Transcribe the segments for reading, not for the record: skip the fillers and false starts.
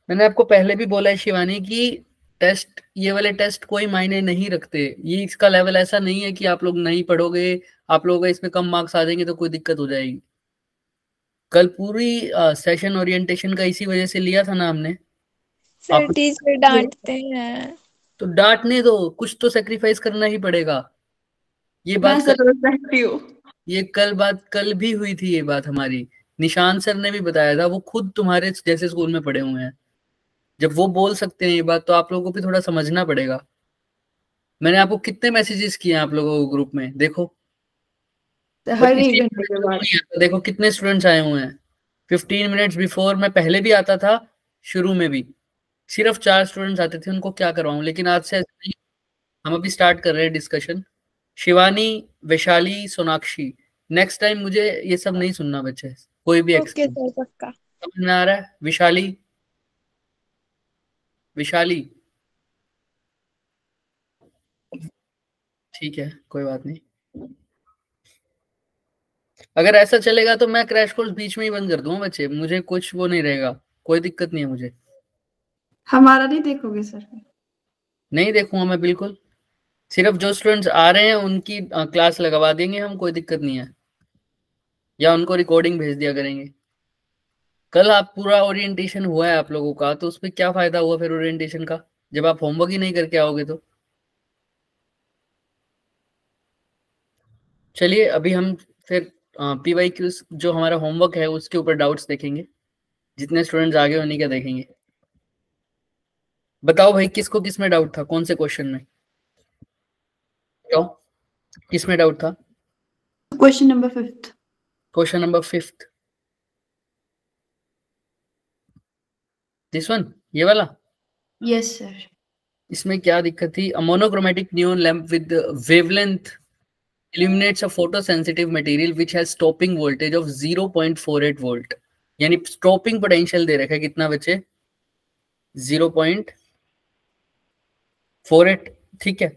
मैंने आपको पहले भी बोला है शिवानी कि टेस्ट, ये वाले टेस्ट कोई मायने नहीं रखते। ये इसका लेवल ऐसा नहीं है कि आप लोग नहीं पढ़ोगे, आप लोगों का इसमें कम मार्क्स आ जाएंगे तो कोई दिक्कत हो जाएगी। कल पूरी सेशन ओरिएंटेशन का इसी वजह से लिया था ना हमने। सर आप टीचर डांटते हैं। तो डांटने दो, कुछ तो सेक्रीफाइस करना ही पड़ेगा। ये मैं बात सर कल, रोज डांटती हूँ। ये कल बात कल भी हुई थी, ये बात हमारी निशान सर ने भी बताया था, वो खुद तुम्हारे जैसे स्कूल में पढ़े हुए हैं। जब वो बोल सकते हैं ये बात, तो आप लोगों को भी थोड़ा समझना पड़ेगा। मैंने आपको कितने मैसेजेस किए हैं आप लोगों को ग्रुप में, देखो। और हर इसी 1 घंटे के बाद। देखो कितने स्टूडेंट्स आए हुए हैं। 15 मिनट्स बिफोर मैं पहले भी आता था, शुरू में भी सिर्फ 4 स्टूडेंट्स आते थे, उनको क्या करवाऊं, लेकिन आज से ऐसा नहीं। हम अभी स्टार्ट कर रहे हैं discussion. Shivani, Vaishali, Sonakshi, next time मुझे ये सब नहीं सुनना बच्चे, कोई भी ओके एक्सक्यूज। सर पक्का। समझ में आ रहा है? विशाली, विशाली, ठीक है कोई बात नहीं। अगर ऐसा चलेगा तो मैं क्रैश कोर्स बीच में ही बंद कर दूंगा बच्चे, मुझे कुछ वो नहीं रहेगा, कोई दिक्कत नहीं है मुझे। हमारा नहीं देखोगे सर? नहीं देखूंगा मैं बिल्कुल। सिर्फ जो स्टूडेंट्स आ रहे हैं उनकी क्लास लगवा देंगे हम, कोई दिक्कत नहीं है। या उनको रिकॉर्डिंग भेज दिया करेंगे। कल आप पूरा ओरिएंटेशन हुआ है आप लोगों का, तो उसमें क्या फायदा हुआ फिर ओरिएंटेशन का, जब आप होमवर्क ही नहीं करके आओगे तो। चलिए अभी हम फिर पीवाईक्यूज जो हमारा होमवर्क है उसके ऊपर डाउट्स देखेंगे। जितने स्टूडेंट्स आगे उन्हीं का देखेंगे। बताओ भाई, किसको किस में डाउट था, कौन से क्वेश्चन में? बताओ किस में डाउट था? Question number 5। Question number 5, this one, ये वाला। Yes sir. इसमें क्या दिक्कत थी? A monochromatic neon lamp with wavelength illuminates a photosensitive material which has stopping voltage of 0.48 volt. यानी स्टॉपिंग पोटेंशियल दे रखा है कितना बच्चे? 0.48, ठीक है।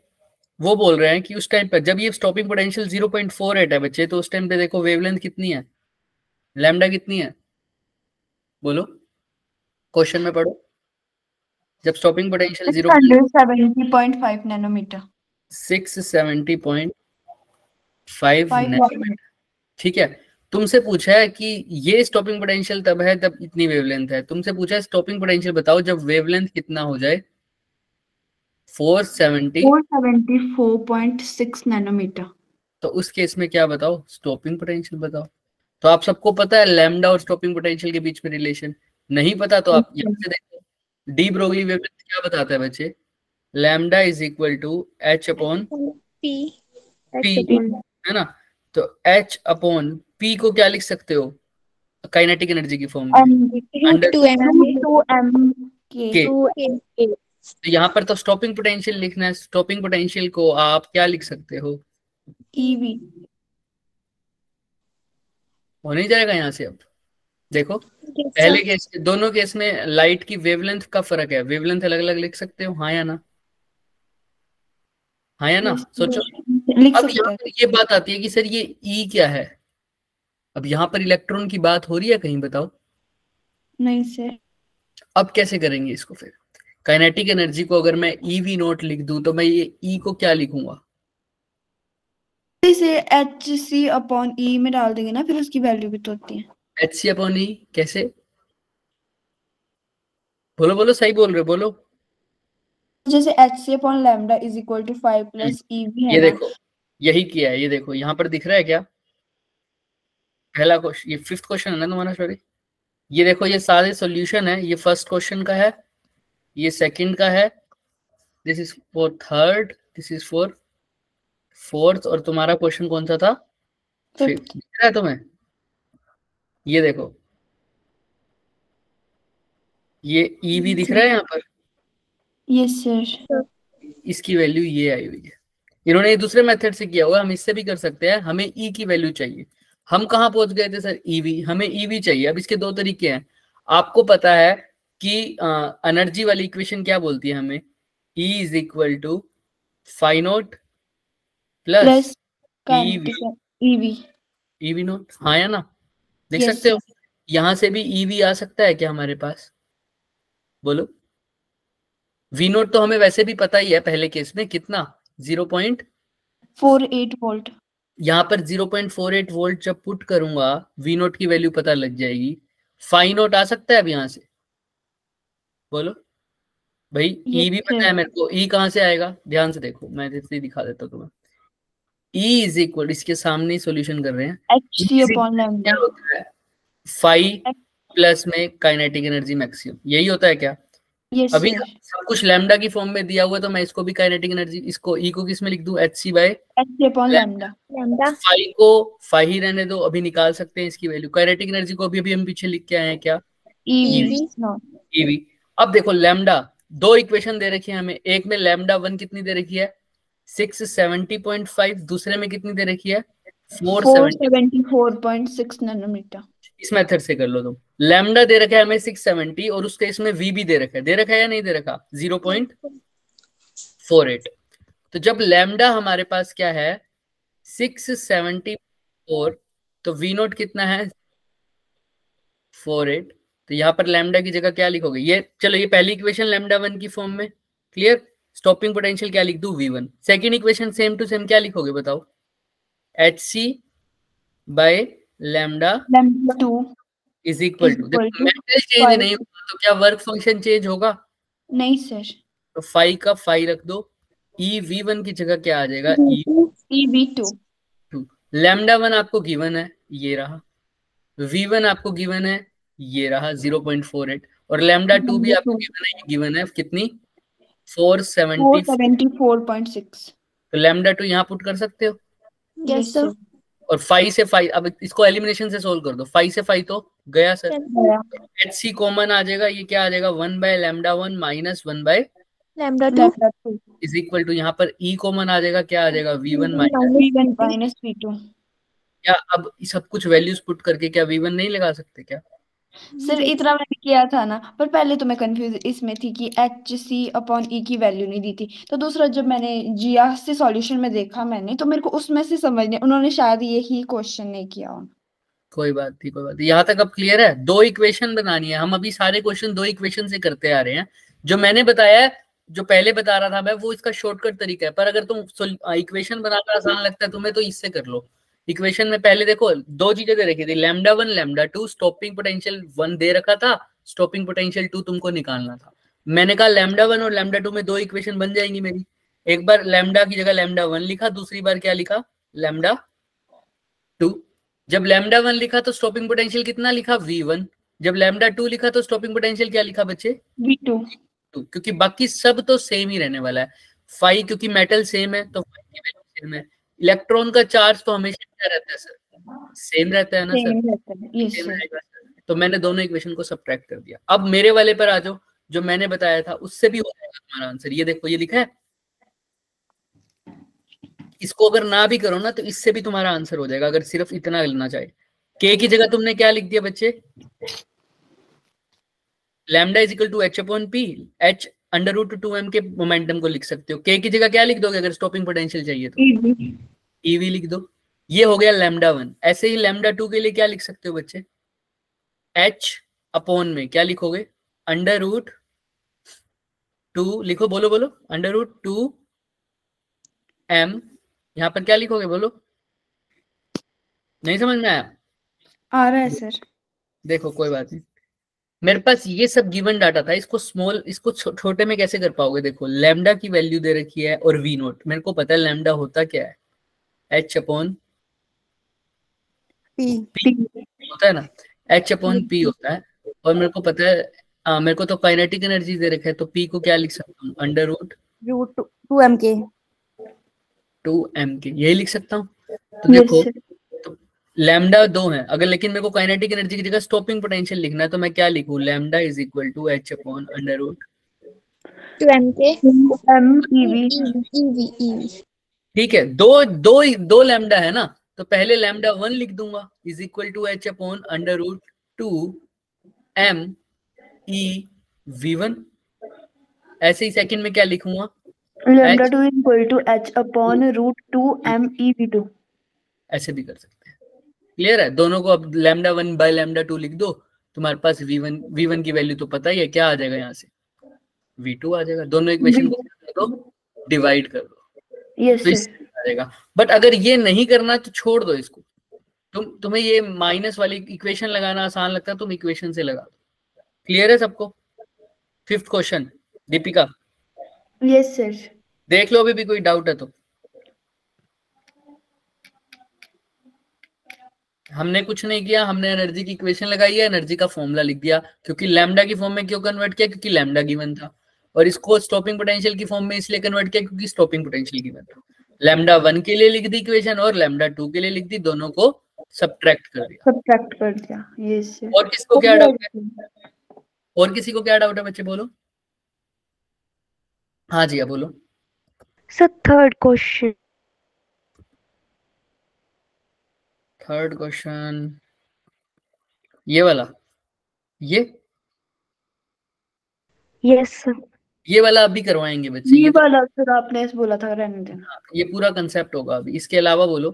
वो बोल रहे हैं कि उस टाइम पर जब ये स्टॉपिंग पोटेंशियल 0.48 है बच्चे, तो उस टाइम पे देखो वेवलेंथ कितनी है, लैम्डा कितनी है, बोलो, क्वेश्चन में पढ़ो। जब स्टॉपिंग पोटेंशियल 670.5 नैनोमीटर। 670.5 5 नैनोमीटर, ठीक है। तुमसे पूछा है कि ये स्टॉपिंग पोटेंशियल तब है तब इतनी वेवलेंथ है। तुमसे पूछा है स्टॉपिंग पोटेंशियल बताओ जब वेवलेंथ कितना हो जाए, 470। 474.6 नैनोमीटर। तो उस केस में क्या बताओ, स्टॉपिंग पोटेंशियल बताओ। तो आप सबको पता है लैम्डा और स्टॉपिंग पोटेंशियल के बीच में रिलेशन। नहीं पता तो आप यहाँ से देखो। डी ब्रोगली वेवलेंथ क्या बताता है बच्चे? Lambda is equal to H upon P P, X upon है ना? तो एच अपॉन पी को क्या लिख सकते हो काइनेटिक एनर्जी की फॉर्म में? Root under two M two M K. K. Two A. तो यहाँ पर तो स्टॉपिंग पोटेंशियल लिखना है, स्टॉपिंग पोटेंशियल को आप क्या लिख सकते हो? ईवी। हो नहीं जाएगा यहाँ से अब। देखो सर पहले केस, दोनों केस में लाइट की वेवलेंथ का फर्क है, वेवलेंथ अलग अलग लिख सकते हो, हाँ या ना? हाँ या ना, यस सोचो। लिख अब सकते यहाँ हैं। पर ये बात आती है कि सर ये ई क्या है। अब यहाँ पर इलेक्ट्रॉन की बात हो रही है कहीं, बताओ। नहीं सर। अब कैसे करेंगे इसको फिर? काइनेटिक एनर्जी को अगर मैं ईवी नोट लिख दूं तो मैं ये ई को क्या लिखूंगा? इसे एच सी अपॉन ई में डाल देंगे ना, फिर उसकी वैल्यू भी तो होती है। एच सी अपॉन ई कैसे? बोलो बोलो, सही बोल रहे हो, बोलो। जैसे H C upon lambda is equal to 5 plus E भी है ये ना। देखो, यही किया है, ये देखो यहाँ पर दिख रहा है क्या? पहला क्वेश्चन, ये 5th क्वेश्चन है ना तुम्हारा, सॉरी। ये देखो ये सारे सॉल्यूशन है, ये फर्स्ट क्वेश्चन का है, ये सेकंड का है, this is for third, this is for fourth, और तुम्हारा क्वेश्चन कौन सा था? फिफ्थ। दिख रहा है तुम्हें? ये देखो ये ई भी दिख रहा है यहाँ पर, यस सर। इसकी वैल्यू ये आई हुई है। इन्होंने ये दूसरे मेथड से किया हुआ, हम इससे भी कर सकते हैं। हमें ई की वैल्यू चाहिए। हम कहाँ पहुंच गए थे सर? ईवी, हमें ईवी चाहिए। अब इसके दो तरीके हैं। आपको पता है कि एनर्जी वाली इक्वेशन क्या बोलती है हमें? E is equal to phi naught plus plus EV, kinetic EV. EV naught, हाँ या ना? देख यस सकते हो? सर। यहां से भी ईवी आ सकता है क्या हमारे पास? बोलो। वी नोट तो हमें वैसे भी पता ही है पहले केस में कितना 0.48 वोल्ट। यहाँ पर 0.48 वोल्ट जब पुट करूंगा वी नोट की वैल्यू पता लग जाएगी। फाई नोट आ सकता है अब यहाँ से, बोलो भाई। ई भी पता है मेरे को, ई कहाँ से आएगा, ध्यान से देखो मैं इसलिए दिखा देता हूँ तुम्हें। ई इज इक्वल, इसके सामने ही सॉल्यूशन कर रहे हैं, HC अपॉन लैम्डा। क्या होता है फाई प्लस में काइनेटिक एनर्जी मैक्सिमम, यही होता है क्या। यस अभी सर। सब कुछ लैम्डा की फॉर्म में दिया हुआ है तो मैं इसको भी काइनेटिक एनर्जी, इसको ई को किस में लिख दूं, HC by HC upon lambda. Lambda phi को फाई ही रहने दो, अभी निकाल सकते हैं इसकी वैल्यू। काइनेटिक एनर्जी को अभी हम पीछे लिख के आए हैं क्या, EV। ईवी। अब देखो लैम्डा, दो इक्वेशन दे रखी है हमें, एक में लैम्डा 1 कितनी दे रखी है 670.5, दूसरे में कितनी दे रखी है 470। 474.6 नैनोमीटर। इस मेथड से कर लो तुम। लैम्डा दे रखा है हमें 670 और उसके इसमें वी भी दे रखा है या नहीं दे रखा 0.48। तो जब लैम्डा हमारे पास क्या है 674, तो वी नोट कितना है 48। तो यहाँ पर लैम्डा की जगह क्या लिखोगे, ये चलो ये पहली इक्वेशन लैम्डा 1 की फॉर्म में, क्लियर। स्टॉपिंग पोटेंशियल क्या लिख दूं V1। Second equation same to same क्या लिखोगे बताओ, HC by lambda 2 is equal to, देखो मेटल चेंज नहीं होगा तो क्या वर्क फंक्शन चेंज होगा, नहीं सर। तो फाई का फाई रख दो, ई V1 की जगह क्या आ जाएगा EV2। लैम्डा 1 आपको गिवन है, ये रहा। V1 आपको गिवन है, ये रहा 0.48, और लैम्डा 2 भी आपको गिवन है कितनी 470। 474.6। तो लैम्डा 2 यहाँ पुट कर सकते हो, यस सर। और फाई से फाई, अब इसको एलिमिनेशन से सोल्व कर दो, फाई से फाई तो गया सर, HC कॉमन आ जाएगा, ये क्या आ जाएगा 1 by lambda 1 minus 1 by lambda 2 is equal to, यहाँ पर E कॉमन आ जाएगा, क्या आ जाएगा V1 माइनस V2। क्या अब सब कुछ वैल्यूज पुट करके क्या V1 नहीं लगा सकते क्या। सर इतना मैंने किया था ना, पर पहले तो मैं कंफ्यूज इसमें थी कि HC अपॉन E की वैल्यू नहीं दी थी। तो दूसरा जब मैंने जिया से सॉल्यूशन में देखा मैंने, तो मेरे को उसमें से समझने, उन्होंने शायद यही क्वेश्चन नहीं किया हो। कोई बात नहीं, कोई बात नहीं, यहाँ तक अब क्लियर है। दो इक्वेशन बनानी है, हम अभी सारे क्वेश्चन दो इक्वेशन से करते आ रहे हैं। जो मैंने बताया है, जो पहले बता रहा था मैं, वो इसका शॉर्टकट तरीका है, पर अगर तुम इक्वेशन बनाना आसान लगता है तुम्हें तो इससे कर लो। इक्वेशन में पहले देखो दो चीजें दे रखी थी, लैम्डा 1 लैम्डा 2, स्टॉपिंग पोटेंशियल 1 दे रखा था, स्टॉपिंग पोटेंशियल 2 तुमको निकालना था। मैंने कहा लैम्डा 1 और लैम्डा 2 में दो इक्वेशन बन जाएंगी मेरी। एक बार लैम्डा की जगह लैम्डा 1 लिखा, दूसरी बार क्या लिखा लैम्डा 2। जब लैम्डा 1 लिखा तो स्टॉपिंग पोटेंशियल कितना लिखा V1। जब लैम्डा 2 लिखा तो स्टॉपिंग पोटेंशियल क्या लिखा बच्चे V2। क्योंकि बाकी सब तो सेम ही रहने वाला है। फाई क्योंकि मेटल सेम है तो फाई की वैल्यू सेम है। इलेक्ट्रॉन का चार्ज तो हमेशा क्या रहता है सर, सेम रहता है ना सर, सेम रहेगा सर। तो मैंने दोनों इक्वेशन को सब्ट्रैक्ट कर दिया। अब मेरे वाले पर आ जाओ, जो मैंने बताया था उससे भी हो जाएगा तुम्हारा आंसर। ये देखो ये लिखा है, इसको अगर ना भी करो ना तो इससे भी तुम्हारा आंसर हो जाएगा, अगर सिर्फ इतना लेना चाहे। के की जगह तुमने क्या लिख दिया बच्चे, lambda is equal to H upon P, H under root 2m के मोमेंटम को लिख सकते हो। के की जगह क्या लिख दोगे अगर स्टॉपिंग पोटेंशियल चाहिए तो EV लिख दो। ये हो गया लैम्डा 1। ऐसे ही लैम्डा 2 के लिए क्या लिख सकते हो बच्चे, H अपॉन में क्या लिखोगे अंडर रूट 2 लिखो, बोलो बोलो अंडर रूट 2m। यहाँ पर क्या लिखोगे बोलो, नहीं समझ में आया, आ रहा है सर। देखो कोई बात नहीं, मेरे पास ये सब गिवन डाटा था, इसको स्मॉल, इसको छोटे में कैसे कर पाओगे। देखो लैम्डा की वैल्यू दे रखी है और वी नोट, मेरे को पता है लैम्डा होता क्या है H अपॉन P होता है ना, H अपॉन P होता है। और मेरे को पता है मेरे को तो काइनेटिक एनर्जी दे रखा है, तो P को क्या लिख सकता हूँ अंडर रूट रूट 2m के 2m के, यही लिख सकता हूँ। तो देखो तो लैम्डा 2 है अगर, लेकिन मेरे को काइनेटिक एनर्जी की जगह स्टॉपिंग पोटेंशियल लिखना है तो मैं क्या लिखूं, lambda is equal to H upon under root 2m के m EV। ठीक है, दो लैम्डा है ना, तो पहले लैम्डा 1 लिख दूंगा is equal to H upon under root 2m E V1। ऐसे ही सेकंड में क्या लिखूंगा, lambda 2 equal to H upon root 2m EV2। ऐसे भी कर सकते हैं। क्लियर है, दोनों को अब लैम्डा 1 बाय लैम्डा 2 लिख दो, तुम्हारे पास V1 की वैल्यू तो पता ही है क्या आ जाएगा यहाँ से V2 आ जाएगा। दोनों इक्वेशन को कर दो, डिवाइड कर दो, यस तो सर। आ जाएगा। बट अगर ये नहीं करना तो छोड़ दो इसको। तुम्हें ये माइनस वाली इक्वेशन लगाना आसान लगता है, तुम इक्वेशन से लगा दो। क्लियर है सबको? Fifth question Deepika, yes sir. देख लो अभी भी कोई डाउट है तो। हमने कुछ नहीं किया, हमने एनर्जी की इक्वेशन लगाई है, एनर्जी का फॉर्मूला लिख दिया। क्योंकि लैम्डा की फॉर्म में क्यों कन्वर्ट किया? क्योंकि लैम्डा गिवन था। और इसको स्टॉपिंग पोटेंशियल की फॉर्म में इसलिए कन्वर्ट किया क्योंकि स्टॉपिंग पोटेंशियल गिवन था। लैम्डा 1 के लिए लिख दी इक्वेशन और लैम्डा 2 के लिए लिख दी, दोनों को सब्ट्रैक्ट कर दिया। सब्ट्रैक्ट कर दिया। Yes sir. और किसको क्या डाउट है? और किसी को क्या डाउट है बच्चे, बोलो। हाँ जी, बोलो। Sir third question. Third question ये वाला, ये यस सर। ये वाला अभी करवाएंगे बच्चे। ये वाला सर आपने बोला था रहने देना। ये पूरा कंसेप्ट होगा अभी। इसके अलावा बोलो।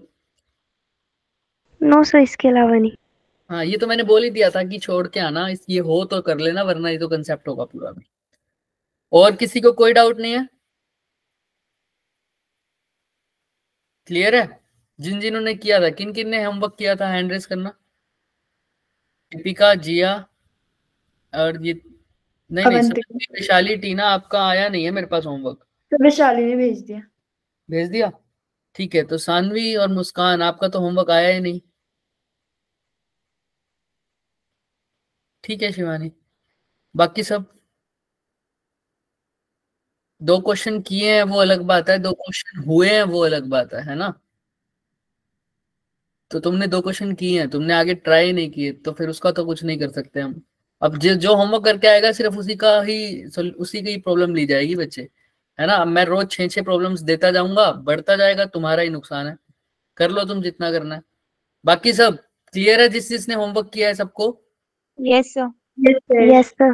नो सर, इसके अलावा नहीं। हाँ, ये तो मैंने बोल ही दिया था कि छोड़ के आना, ये हो तो कर लेना, वरना ये तो कंसेप्ट होगा पूरा अभी। और किसी को कोई डाउट नहीं है? क्लियर है? जिन जिन्होंने किया था, किन किन ने होमवर्क किया था, हैंड रेस करना। दीपिका, जिया और ये नहीं वैशाली, टीना, आपका आया नहीं है मेरे पास होमवर्क। तो वैशाली ने भेज दिया। भेज दिया, ठीक है। तो सानवी और मुस्कान, आपका तो होमवर्क आया ही नहीं। ठीक है शिवानी, बाकी सब 2 क्वेश्चन किए हैं वो अलग बात है, 2 क्वेश्चन हुए हैं वो अलग बात है ना। तो तुमने 2 क्वेश्चन किए हैं, तुमने आगे ट्राई नहीं किए, तो फिर उसका तो कुछ नहीं कर सकते हम। अब जो होमवर्क करके आएगा सिर्फ उसी की प्रॉब्लम ली जाएगी बच्चे, है ना। अब मैं रोज 6-6 प्रॉब्लम्स देता जाऊंगा, बढ़ता जाएगा, तुम्हारा ही नुकसान है। कर लो तुम जितना करना है। बाकी सब क्लियर है जिस जिसने होमवर्क किया है सबको? Yes sir. Yes sir.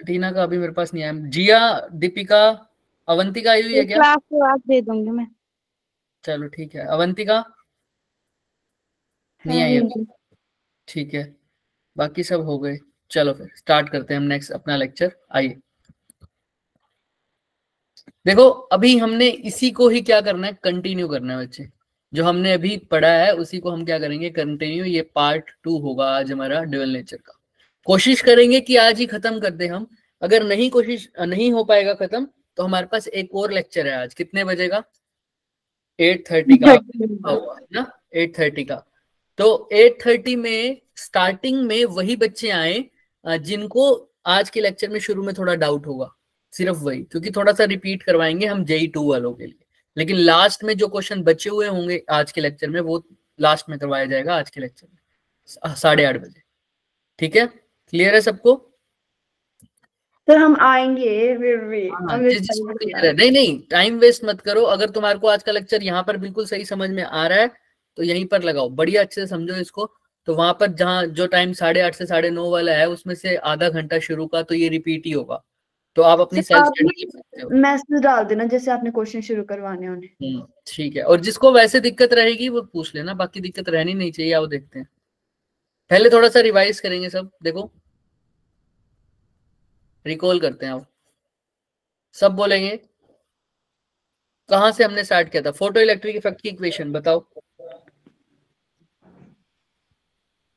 Tina का अभी मेरे पास नहीं आया। जिया, दीपिका, अवंतिका आई हुई है क्या? क्लास के बाद दे दूंगी मैं। चलो ठीक है। अवंतिका नहीं आई अभी, ठीक है। बाकी सब हो गए। चलो फिर स्टार्ट करते हैं हम नेक्स्ट अपना लेक्चर। आइए देखो, अभी हमने इसी को ही क्या करना है, कंटिन्यू करना है बच्चे। जो हमने अभी पढ़ा है उसी को हम क्या करेंगे, कंटिन्यू। ये पार्ट 2 होगा आज हमारा ड्यूअल नेचर का। कोशिश करेंगे कि आज ही खत्म कर दे हम। अगर कोशिश नहीं हो पाएगा खत्म, तो हमारे पास एक और लेक्चर है आज। कितने बजे का? 8:30 का होगा ना, 8:30 का। तो 8:30 में स्टार्टिंग में वही बच्चे आए जिनको आज के लेक्चर में शुरू में थोड़ा डाउट होगा, सिर्फ वही। क्योंकि थोड़ा सा रिपीट करवाएंगे हम JEE 2 वालों के लिए। लेकिन लास्ट में जो क्वेश्चन बचे हुए होंगे आज के लेक्चर में, वो लास्ट में करवाया जाएगा आज के लेक्चर में 8:30 बजे। ठीक है? क्लियर है सबको? सर हम आएंगे नहीं, टाइम वेस्ट मत करो। अगर तुम्हारे को आज का लेक्चर यहाँ पर बिल्कुल सही समझ में आ रहा है तो यहीं पर लगाओ, बढ़िया अच्छे से समझो इसको। तो वहां पर जहाँ जो टाइम 8:30 से 9:30 वाला है, उसमें से आधा घंटा शुरू का तो ये रिपीट ही होगा। तो आप अपनी सेल्फ स्टडी लिख सकते हो। मैसेज डाल देना जैसे आपने क्वेश्चन शुरू करवाने उन्हें। ठीक है। और जिसको वैसे दिक्कत रहेगी वो पूछ लेना, बाकी दिक्कत रहनी नहीं चाहिए। आओ देखते हैं, पहले थोड़ा सा रिवाइज करेंगे सब। देखो रिकॉल करते हैं। आओ सब बोलेंगे कहां से हमने स्टार्ट किया था। फोटो इलेक्ट्रिक इफेक्ट की इक्वेशन बताओ।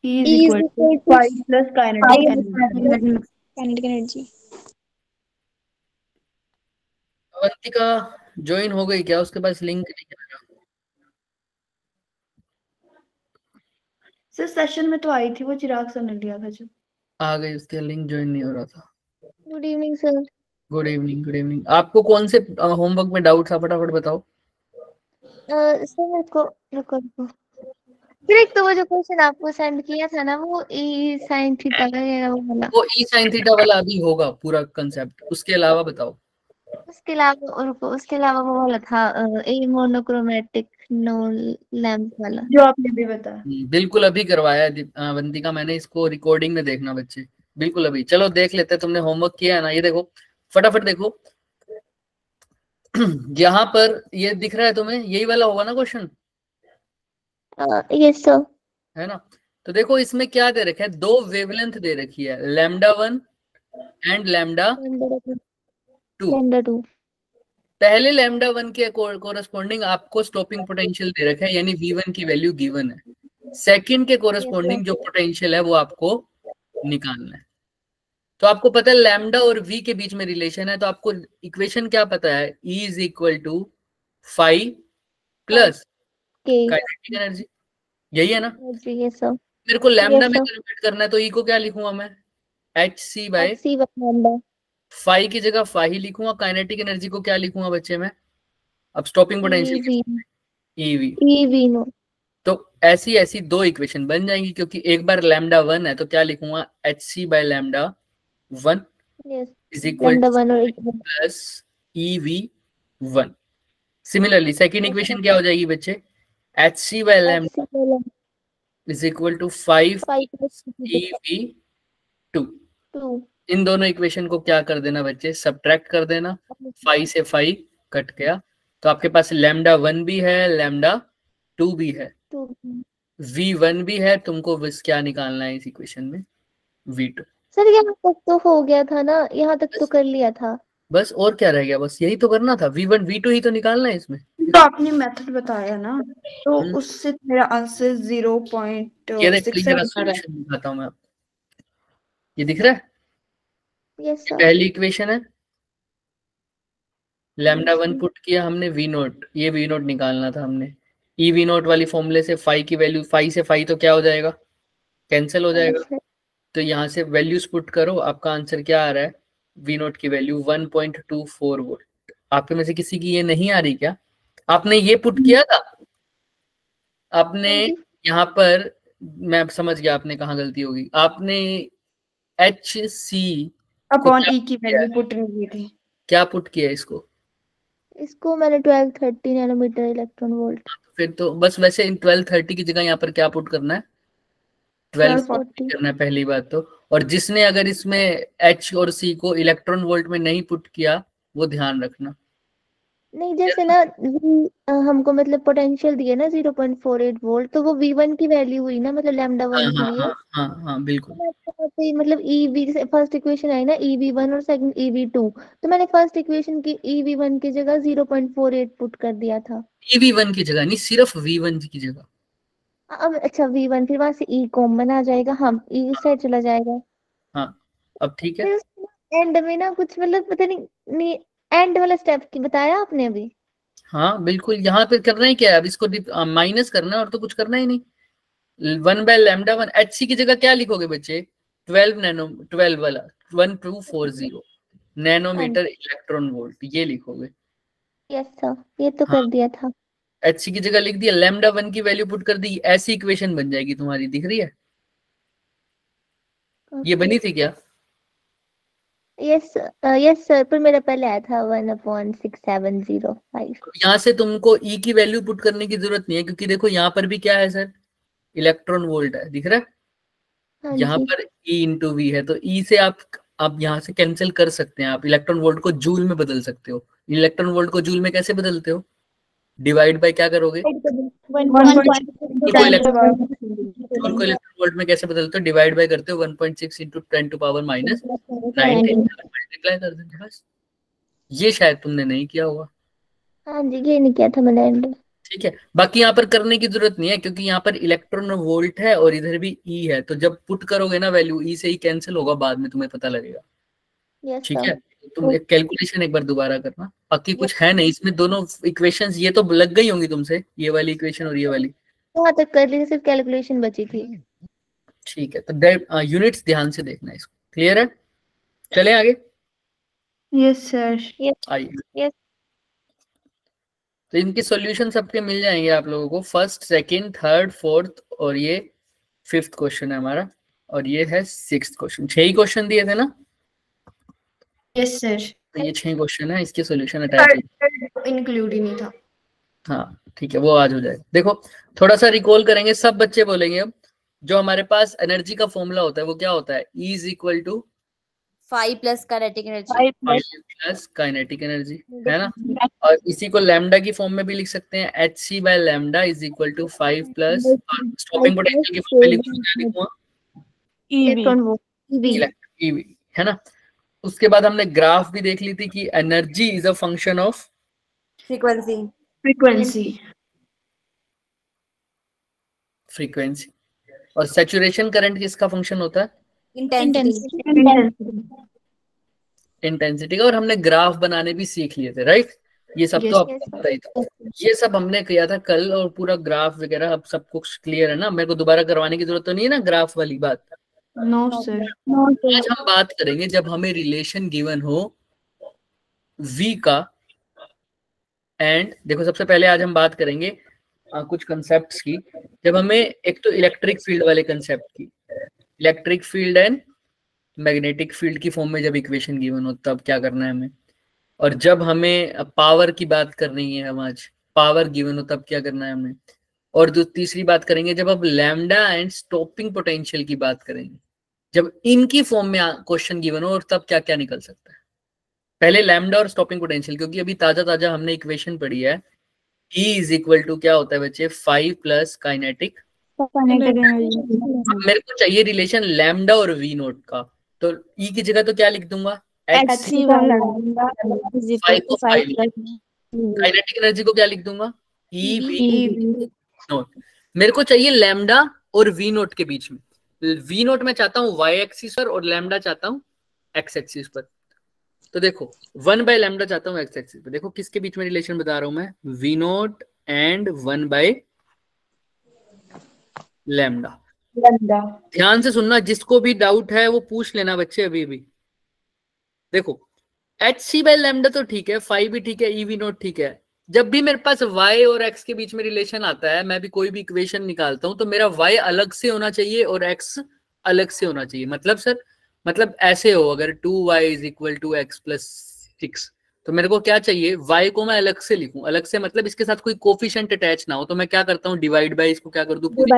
E is equal to phi plus kinetic energy. Avantika join हो गई क्या? उसके पास लिंक नहीं आया। सर सेशन में तो आई थी वो, चिराग सर ने लिया था जो। आ गई, उसके लिंक ज्वाइन नहीं हो रहा था। Good evening sir. Good evening, good evening. आपको कौन से होमवर्क में डाउट था, फटाफट बताओ। सर मेरे को रुको फिर एक तो वो जो क्वेश्चन आपको सेंड किया था ना, वो ई साइन थीटा का वो वाला। वो ई साइन थीटा वाला अभी होगा पूरा कंसेप्ट। उसके अलावा बताओ। उसके अलावा वो वाला था ए मोनोक्रोमेटिक नो लैंप वाला जो आपने भी बताया। बिल्कुल अभी करवाया है वंदिका, मैंने इसको रिकॉर्डिंग में देखना बच्चे, बिल्कुल अभी। चलो देख लेते हैं, तुमने होमवर्क किया है ना। ये देखो फटाफट देखो यहाँ पर ये दिख रहा है तुम्हें, यही वाला होगा ना क्वेश्चन, यस सर, है ना। तो देखो इसमें क्या दे रखा है, 2 वेवलेंथ दे रखी है, λ1 एंड λ2। 2। लैम्डा 2। पहले लैम्डा 1 के कोरस्पॉन्डिंग आपको स्टॉपिंग पोटेंशियल दे रखा है, यानी V1 की वैल्यू गिवन है। सेकंड के कोरस्पॉन्डिंग जो पोटेंशियल है वो आपको निकालना है। तो आपको पता है लैम्डा और V के बीच में रिलेशन है, तो आपको इक्वेशन क्या पता है, E is equal to 5 plus kinetic energy, यही है ना। Yes sir. मेरे को लैम्डा Yes, में sir. कन्वर्ट करना है, तो E को क्या लिखूंगा मैं, HC by HC by lambda. 5 की जगह 5 ही लिखूंगा। काइनेटिक एनर्जी को क्या लिखूंगा बच्चे में, अब stopping potential EV। EV no. तो ऐसी ऐसी दो इक्वेशन बन जाएंगी, क्योंकि एक बार लैम्डा 1 है तो क्या लिखूंगा, HC by lambda 1 Yes. Is equal Lambda to 1 और plus EV1। Similarly second equation क्या हो जाएगी बच्चे, HC by lambda HC by lambda is equal to 5 5 plus EV2। 2. इन दोनों इक्वेशन को क्या कर देना बच्चे, सब्ट्रैक्ट कर देना, 5 से 5 कट गया, तो आपके पास लैम्डा 1 भी है, लैम्डा 2 भी है, 2. V1 भी है। तुमको बस क्या निकालना है इस इक्वेशन में, V2। सर यहाँ तक तो हो गया था ना, यहाँ तक तो कर लिया था। बस और क्या रह गया, बस यही तो करना था, V1 V2 ही तो निकालना है इसमें। तो आपने मेथड बताया ना, तो उससे मेरा आंसर ये देख जरा 0.67 सॉल्यूशन दिखाता हूँ मैं आपको, ये दिख रहा है, यस सर। पहली इक्वेशन है, लैम्डा 1 पुट किया हमने, V0, ये V0 निकालना था हमने। E V0 वाली फॉर्मूले से 5 की वैल्यू, 5 से 5 तो क्या हो जाएगा, कैंसिल हो जाएगा। तो यहाँ से वैल्यूज पुट करो, आपका आंसर क्या आ रहा है, V0 की वैल्यू 1.24 वोल्ट। आपके में से किसी की ये नहीं आ रही क्या, आपने ये पुट किया था आपने यहाँ पर, मैं समझ गया आपने कहाँ गलती होगी, आपने HC अपॉन E की वैल्यू पुट नहीं की थी। क्या पुट किया इसको मैंने 1230 नैनोमीटर इलेक्ट्रॉन वोल्ट। फिर तो बस वैसे इन 1230 की जगह यहाँ पर क्या पुट करना है, 1240 करना है पहली बात तो। और जिसने अगर इसमें H और C को इलेक्ट्रॉन वोल्ट में नहीं पुट किया, वो ध्यान रखना। नहीं जैसे ना हमको मतलब पोटेंशियल दिए ना 0.48 वोल्ट, तो वो V1 की वैल्यू हुई ना, मतलब लैम्डा 1 के लिए। हाँ बिल्कुल। मतलब EV फर्स्ट इक्वेशन आई ना EV1 और सेकंड EV2, तो मैंने फर्स्ट इक्वेशन की EV1 की जगह 0.48 पुट कर दिया था। EV1 की जगह नहीं, सिर्फ V1 की जगह। अब अच्छा V1, फिर वहां से E कॉमन आ जाएगा, हाँ E इस साइड चला जाएगा। हाँ अब ठीक है। फिर एंड में ना कुछ मतलब पता नहीं एंड वाला स्टेप की बताया आपने अभी। हाँ बिल्कुल, यहाँ पे करना ही क्या है, अब इसको माइनस करना है और तो कुछ करना ही नहीं। 1 बाय लैम्डा 1, HC की जगह क्या लिखोगे बच्चे, 12 वाला 1240 नैनोमीटर इलेक्ट्रॉन वोल्ट, ये लिखोगे। यस सर, ये तो कर दिया था। HC की जगह लिख दिया, लैम्डा 1 की वैल्यू पुट कर दी, ऐसी इक्वेशन बन जाएगी तुम्हारी, दिख रही है। ये बनी थी क्या, यस यस सर, पर मेरा पहले आया था 1/6705। यहाँ से तुमको E की वैल्यू पुट करने की जरूरत नहीं है, क्योंकि देखो यहाँ पर भी क्या है सर, इलेक्ट्रॉन वोल्ट है, दिख रहा है। यहाँ पर E इंटू V है, तो E से आप यहाँ से कैंसिल कर सकते हैं, आप इलेक्ट्रॉन वोल्ट को जूल में बदल सकते हो। इलेक्ट्रॉन वोल्ट को जूल में कैसे बदलते हो, डिवाइड बाय क्या करोगे, जूल को इलेक्ट्रॉन वोल्ट में कैसे बदलते हो, डिवाइड बाय करते हो 1.6 into 10 to power minus 19 multiply कर देते हो बस। ये शायद तुमने नहीं किया होगा। हाँ जी, ये नहीं किया था मैंने। ठीक है, बाकी यहाँ पर करने की जरूरत नहीं है, क्योंकि यहाँ पर इलेक्ट्रॉन वोल्ट है और इधर भी E है, तो जब पुट करोगे ना वैल्यू, E से ही कैंसिल होगा, बाद में तुम्हें पता लगेगा। ठीक है, तुम एक कैलकुलेशन एक बार दोबारा करना, बाकी कुछ है नहीं इसमें। दोनों इक्वेशंस ये तो लग गई होंगी तुमसे, ये वाली इक्वेशन और ये वाली, वहां तक कर ली, सिर्फ कैलकुलेशन बची थी। ठीक है, तो यूनिट्स ध्यान से देखना इसको, क्लियर है। चले आगे। Yes sir. आइए, तो इनके सॉल्यूशन सबके मिल जाएंगे आप लोगों को, फर्स्ट सेकंड थर्ड फोर्थ, और ये 5th क्वेश्चन है हमारा, और ये है 6th क्वेश्चन। 6 ही क्वेश्चन दिए थे ना। Yes sir. तो ये 6 क्वेश्चन है, इसके सॉल्यूशन अटैच इंक्लूड ही नहीं था। हाँ ठीक है, वो आज हो जाएगा। देखो थोड़ा सा रिकॉल करेंगे, सब बच्चे बोलेंगे। अब जो हमारे पास एनर्जी का फॉर्मूला होता है वो क्या होता है, E is equal to 5 plus kinetic energy, plus kinetic energy, है ना। और इसी को लैम्डा की फॉर्म में भी लिख सकते हैं, HC by lambda is equal to 5 plus, stopping potential की फॉर्म में लिखूंगा, क्या लिखूंगा, EV, EV, है ना। उसके बाद हमने ग्राफ भी देख ली थी कि energy is a function of frequency frequency, और सैचुरेशन करंट किसका फंक्शन होता है? इंटेंसिटी। इंटेंसिटी का। और हमने ग्राफ बनाने भी सीख लिए थे, राइट? ये सब तो Yes. आपको पता ही था। ये सब हमने किया था कल, और पूरा ग्राफ वगैरह अब सब कुछ क्लियर है ना? मेरे को दोबारा करवाने की जरूरत तो नहीं है ना ग्राफ वाली बात? No sir. आज हम बात करेंगे जब हमें रिलेशन गिवन हो v का, एंड देखो सबसे पहले आज हम बात करेंगे कुछ कंसेप्ट्स की। जब हमें एक तो इलेक्ट्रिक फील्ड वाले कंसेप्ट की, electric field and magnetic field की फॉर्म में जब इक्वेशन गिवन हो तब क्या करना है हमें, और जब हमें पावर की बात करनी है, हम आज पावर गिवन हो तब क्या करना है हमें, और जो तीसरी बात करेंगे जब अब लैम्डा एंड स्टॉपिंग पोटेंशियल की बात करेंगे, जब इनकी फॉर्म में क्वेश्चन गिवन हो और तब क्या क्या निकल सकता है। पहले लैम्डा और स्टॉपिंग पोटेंशियल, क्योंकि अभी ताजा ताजा हमने इक्वेशन पढ़ी है, E इज इक्वल टू क्या होता है बच्चे, 5 प्लस काइनेटिक। मेरे को चाहिए रिलेशन लैम्डा और वी नोट का, तो E की जगह तो क्या लिख दूंगा, x। 5 को 5, काइनेटिक एनर्जी को क्या लिख दूंगा, E वी नोट। मेरे को चाहिए लैम्डा और वी नोट के बीच में। वी नोट में चाहता हूँ y एक्सिस पर और लैम्डा चाहता हूँ x एक्सिस पर। तो देखो 1 बाय लैम्डा चाहता हूँ x एक्सिस पे। देखो किसके बीच में रिलेशन बता रहा हूं मैं, V naught and 1 by lambda. ध्यान से सुनना, जिसको भी डाउट है वो पूछ लेना बच्चे अभी भी। देखो एच सी बाय लैम्डा तो ठीक है, 5 भी ठीक है, ई वी नोट ठीक है। जब भी मेरे पास y और x के बीच में रिलेशन आता है, मैं भी कोई भी इक्वेशन निकालता हूं, तो मेरा y अलग से होना चाहिए और x अलग से होना चाहिए। मतलब सर, मतलब ऐसे हो, अगर 2y is equal to x plus 6, तो मेरे को क्या चाहिए, y को मैं अलग से लिखूं। अलग से मतलब इसके साथ कोई कोफिशिएंट अटैच ना हो, तो मैं क्या करता हूँ, डिवाइड बाय इसको क्या कर दूं, पूरी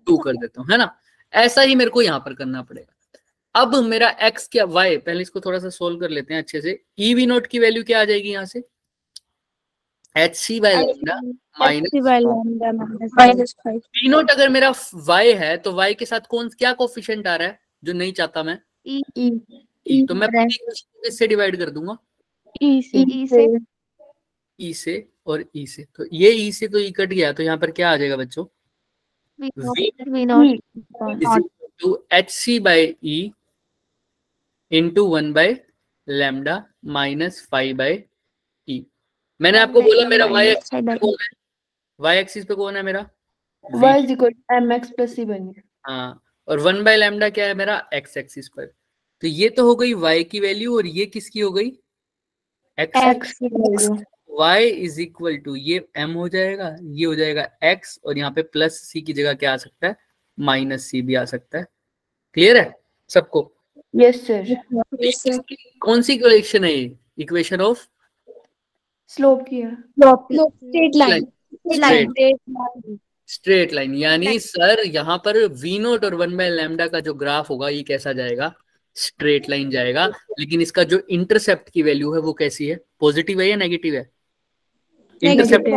2 कर देता हूँ, है ना? ऐसा ही मेरे को यहाँ पर करना पड़ेगा। अब मेरा x क्या y, पहले इसको थोड़ा सा सोल्व कर लेते हैं अच्छे से। ई वी नोट की वैल्यू क्या आ जाएगी यहाँ से, H C by lambda minus V naught. अगर मेरा y है तो y के साथ कौन क्या कोफिशिएंट आ रहा है जो नहीं चाहता मैं, e। तो मैं इससे डिवाइड कर दूंगा, ई से और e से। तो ये e से तो e कट गया, तो यहाँ पर क्या आ जाएगा बच्चों, V naught to H C by E into 1 by lambda minus 5 by E. मैंने आपको बोला मेरा y एक्सिस पे कौन है, y एक्सिस पे कौन है मेरा, y is equal to mx plus c बन गया। हाँ, और 1 बाय लैम्डा क्या है मेरा, x एक्सिस पर। तो ये तो हो गई y की वैल्यू, और ये किसकी हो गई, x की value. y is equal to, ये m हो जाएगा, ये हो जाएगा x, और यहाँ पे प्लस c की जगह क्या आ सकता है, माइनस c भी आ सकता है। क्लियर है सबको? Yes sir. कौन सी इक्वेशन है ये, इक्वेशन ऑफ स्लोप की है। Straight line. यानी सर यहाँ पर वी नोट और 1 बाय लैम्डा का जो ग्राफ होगा ये कैसा जाएगा, स्ट्रेट लाइन जाएगा। लेकिन इसका जो इंटरसेप्ट की वैल्यू है वो कैसी है, पॉजिटिव है या नेगेटिव है, इंटरसेप्ट।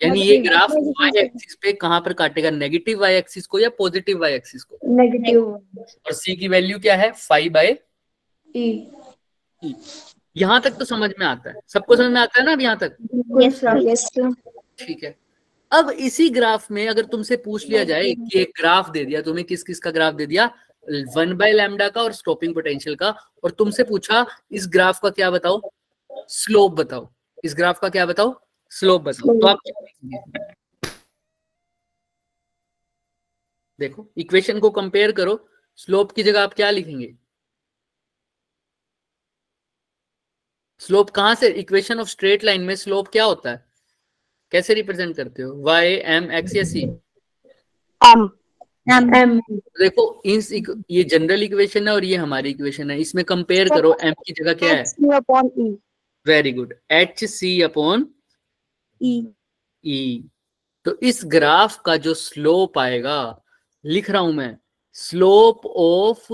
यानी ये ग्राफ y एक्सिस पे कहां पर काटेगा, नेगेटिव y एक्सिस को या पॉजिटिव y एक्सिस को, नेगेटिव। और c की वैल्यू क्या है, 5 बाय ई। यहां तक तो समझ में आता है, सबको समझ में आता है ना अब यहाँ तक? यस ठीक है। अब इसी ग्राफ में अगर तुमसे पूछ लिया जाए कि एक ग्राफ दे दिया तुम्हें, किस किस का ग्राफ दे दिया, 1 बाय लैम्डा का और स्टॉपिंग पोटेंशियल का, और तुमसे पूछा इस ग्राफ का क्या बताओ, स्लोप बताओ, इस ग्राफ का क्या बताओ, स्लोप बताओ, तो आप क्या लिखेंगे? देखो इक्वेशन को कंपेयर करो, स्लोप की जगह आप क्या लिखेंगे, स्लोप कहां से, इक्वेशन ऑफ स्ट्रेट लाइन में स्लोप क्या होता है, कैसे रिप्रेजेंट करते हो, y m x या c, एम। देखो ये जनरल इक्वेशन है और ये हमारी इक्वेशन है, इसमें कंपेयर करो, m की जगह क्या है, very good, H C upon E. तो इस ग्राफ का जो स्लोप आएगा, लिख रहा हूं मैं, slope of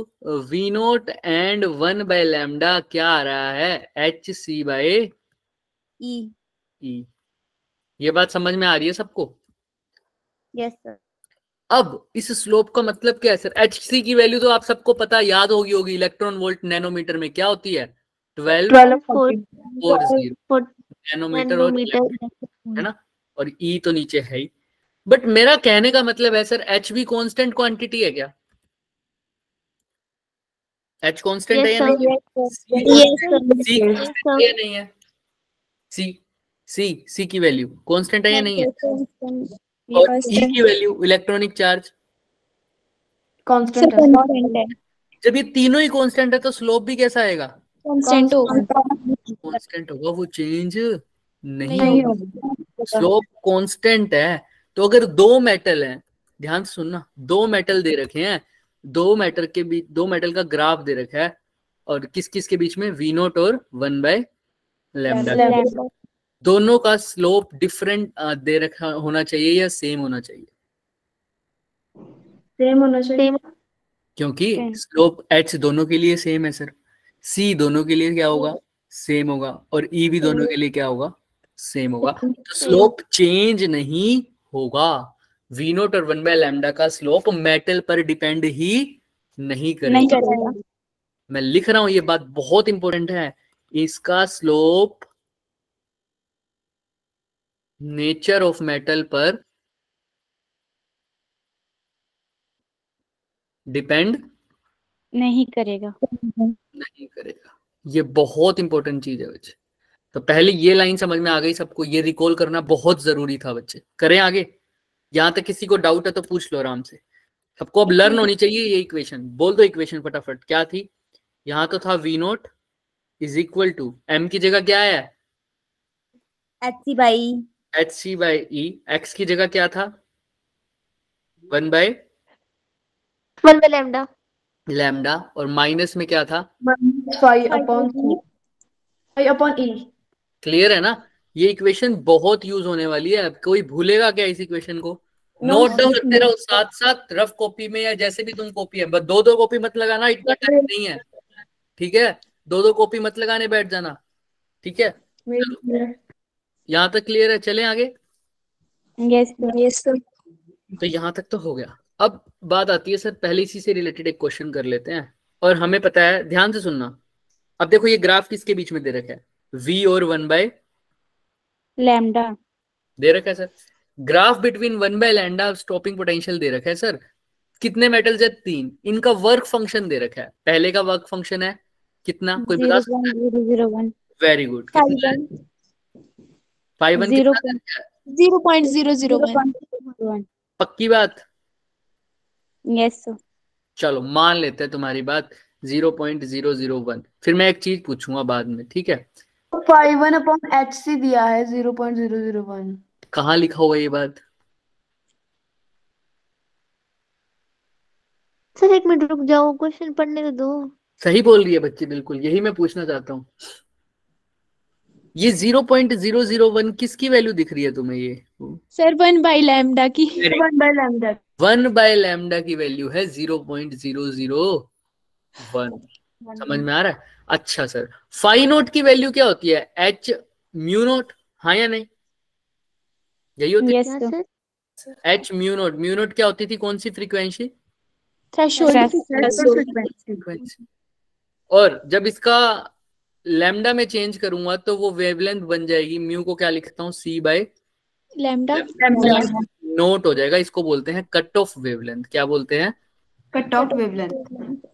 V naught and 1 by lambda क्या आ रहा है, एच सी बाय ई। ये बात समझ में आ रही है सबको? Yes sir. अब इस स्लोप का मतलब क्या है सर? HC की वैल्यू तो आप सबको पता याद होगी इलेक्ट्रॉन वोल्ट नैनोमीटर में क्या होती है? 1240 नैनोमीटर और है ना, और E तो नीचे है ही। बट मेरा कहने का मतलब है सर H भी कांस्टेंट क्वांटिटी है क्या? H कांस्टेंट है या नहीं है? C कांस्टेंट है या नहीं है? C की वैल्यू कांस्टेंट है या नहीं है? और E की वैल्यू इलेक्ट्रॉनिक चार्ज कांस्टेंट है। जब ये तीनों ही कांस्टेंट है तो स्लोप भी कैसा आएगा? कांस्टेंट होगा। कांस्टेंट होगा, वो चेंज नहीं नहीं होगा। होगा। स्लोप कांस्टेंट है। तो अगर दो मेटल हैं, ध्यान से सुनना, दो मेटल दे रखे हैं, दो मेटल का ग्राफ दे रखा है, और किस किस के बीच में? V0 और 1/λ। दोनों का स्लोप डिफरेंट दे रखा होना चाहिए या सेम होना चाहिए? सेम होना चाहिए। क्योंकि स्लोप H दोनों के लिए सेम है सर, C दोनों के लिए क्या होगा? सेम होगा, और E भी दोनों के लिए क्या होगा? सेम होगा। तो स्लोप चेंज नहीं होगा। V0 और 1/λ का स्लोप मेटल पर डिपेंड ही नहीं करेगा। मैं लिख रहा हूं, ये बात बहुत इंपॉर्टेंट है। इसका स्लोप नेचर ऑफ मेटल पर डिपेंड नहीं करेगा। नहीं करेगा। ये बहुत इंपॉर्टेंट चीज है बच्चे। तो पहले ये लाइन समझ में आ गई सबको, ये रिकॉल करना बहुत जरूरी था बच्चे। करें आगे? यहां तक किसी को डाउट है तो पूछ लो आराम से। सबको अब लर्न होनी चाहिए ये इक्वेशन। बोल दो इक्वेशन फटाफट, क्या थी? यहां तो था V0 is equal to M की जगह क्या है? HC/E। X की जगह क्या था? 1/λ। और माइनस में क्या था? 5/E। क्लियर है ना? ये इक्वेशन बहुत यूज होने वाली है। अब कोई भूलेगा क्या इस इक्वेशन को? नोट डाउन करते रहो साथ साथ, रफ कॉपी में या जैसे भी तुम कॉपी है, बस दो कॉपी मत लगाना, इतना टाइम नहीं है। ठीक है, दो कॉपी मत लगाने बैठ जाना। ठीक है, यहाँ तक क्लियर है? चलें आगे। Yes sir. तो यहाँ तक तो हो गया। अब बात आती है सर, पहले इसी से रिलेटेड एक क्वेश्चन कर लेते हैं। और हमें पता है, ध्यान से सुनना। अब देखो ये ग्राफ किसके बीच में दे रखा है? V और 1/λ दे रखा है sir. Graph between 1/λ stopping potential दे रखा है सर। कितने मेटल्स है? 3। इनका वर्क फंक्शन दे रखा है। पहले का वर्क फंक्शन है कितना, कोई बता सकता है? Very good. 5/1 कितना? 0.001। पक्की बात? Yes sir. चलो मान लेते हैं तुम्हारी बात, 0.001। फिर मैं एक चीज पूछूंगा बाद में, ठीक है? 5/HC दिया है 0.001। कहाँ लिखा हुआ ये बात? सर एक मिनट रुक जाओ, क्वेश्चन पढ़ने तो दो। सही बोल रही है बच्ची, बिल्कुल यही मैं पूछना चाहता हूँ। ये 0.001 किसकी वैल्यू दिख रही है तुम्हें? ये सर 1/λ की। 1/λ की वैल्यू है 0.001। समझ में आ रहा है? अच्छा सर, फाई नोट की वैल्यू क्या होती है? H म्यू नोट, हाँ या नहीं? यही होती है। Yes sir. H mu naught क्या होती थी? कौन सी फ्रीक्वेंसी? थ्रेशोल्ड। और जब इसका लैम्डा में चेंज करूंगा तो वो वेवलेंथ बन जाएगी। म्यू को क्या लिखता हूँ? C/λ नोट हो जाएगा। इसको बोलते हैं कट ऑफ वेवलेंथ। क्या बोलते हैं? Cut off wavelength.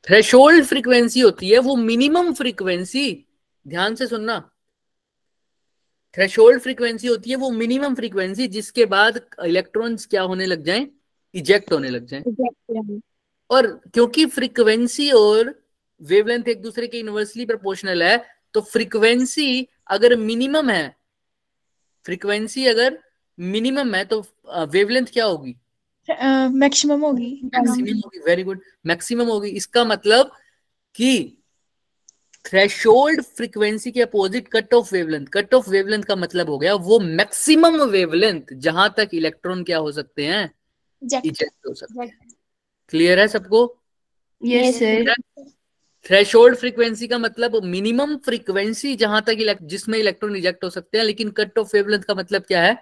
Threshold frequency होती है वो मिनिमम फ्रीक्वेंसी। ध्यान से सुनना, थ्रेशोल्ड फ्रीक्वेंसी होती है वो मिनिमम फ्रीक्वेंसी जिसके बाद इलेक्ट्रॉन्स क्या होने लग जाएं? इजेक्ट होने लग जाएं। और क्योंकि फ्रीक्वेंसी और वेवलेंथ एक दूसरे के इनवर्सली प्रोपोर्शनल है, तो फ्रीक्वेंसी अगर मिनिमम है, तो वेवलेंथ क्या होगी? मैक्सिमम होगी। मैक्सिमम होगी। वेरी गुड, मैक्सिमम होगी। इसका मतलब कि थ्रेशोल्ड फ्रीक्वेंसी के opposite cut off wavelength. Cut off wavelength का मतलब हो गया वो मैक्सिमम वेवलेंथ जहां तक इलेक्ट्रॉन क्या हो सकते हैं? इजेक्ट हो सकते हैं। क्लियर है सबको? Yes sir. थ्रेशोल्ड फ्रीक्वेंसी का मतलब मिनिमम फ्रीक्वेंसी जहां तक जिसमें इलेक्ट्रॉन इजेक्ट हो सकते हैं। लेकिन कट ऑफ वेवलेंथ का मतलब क्या है?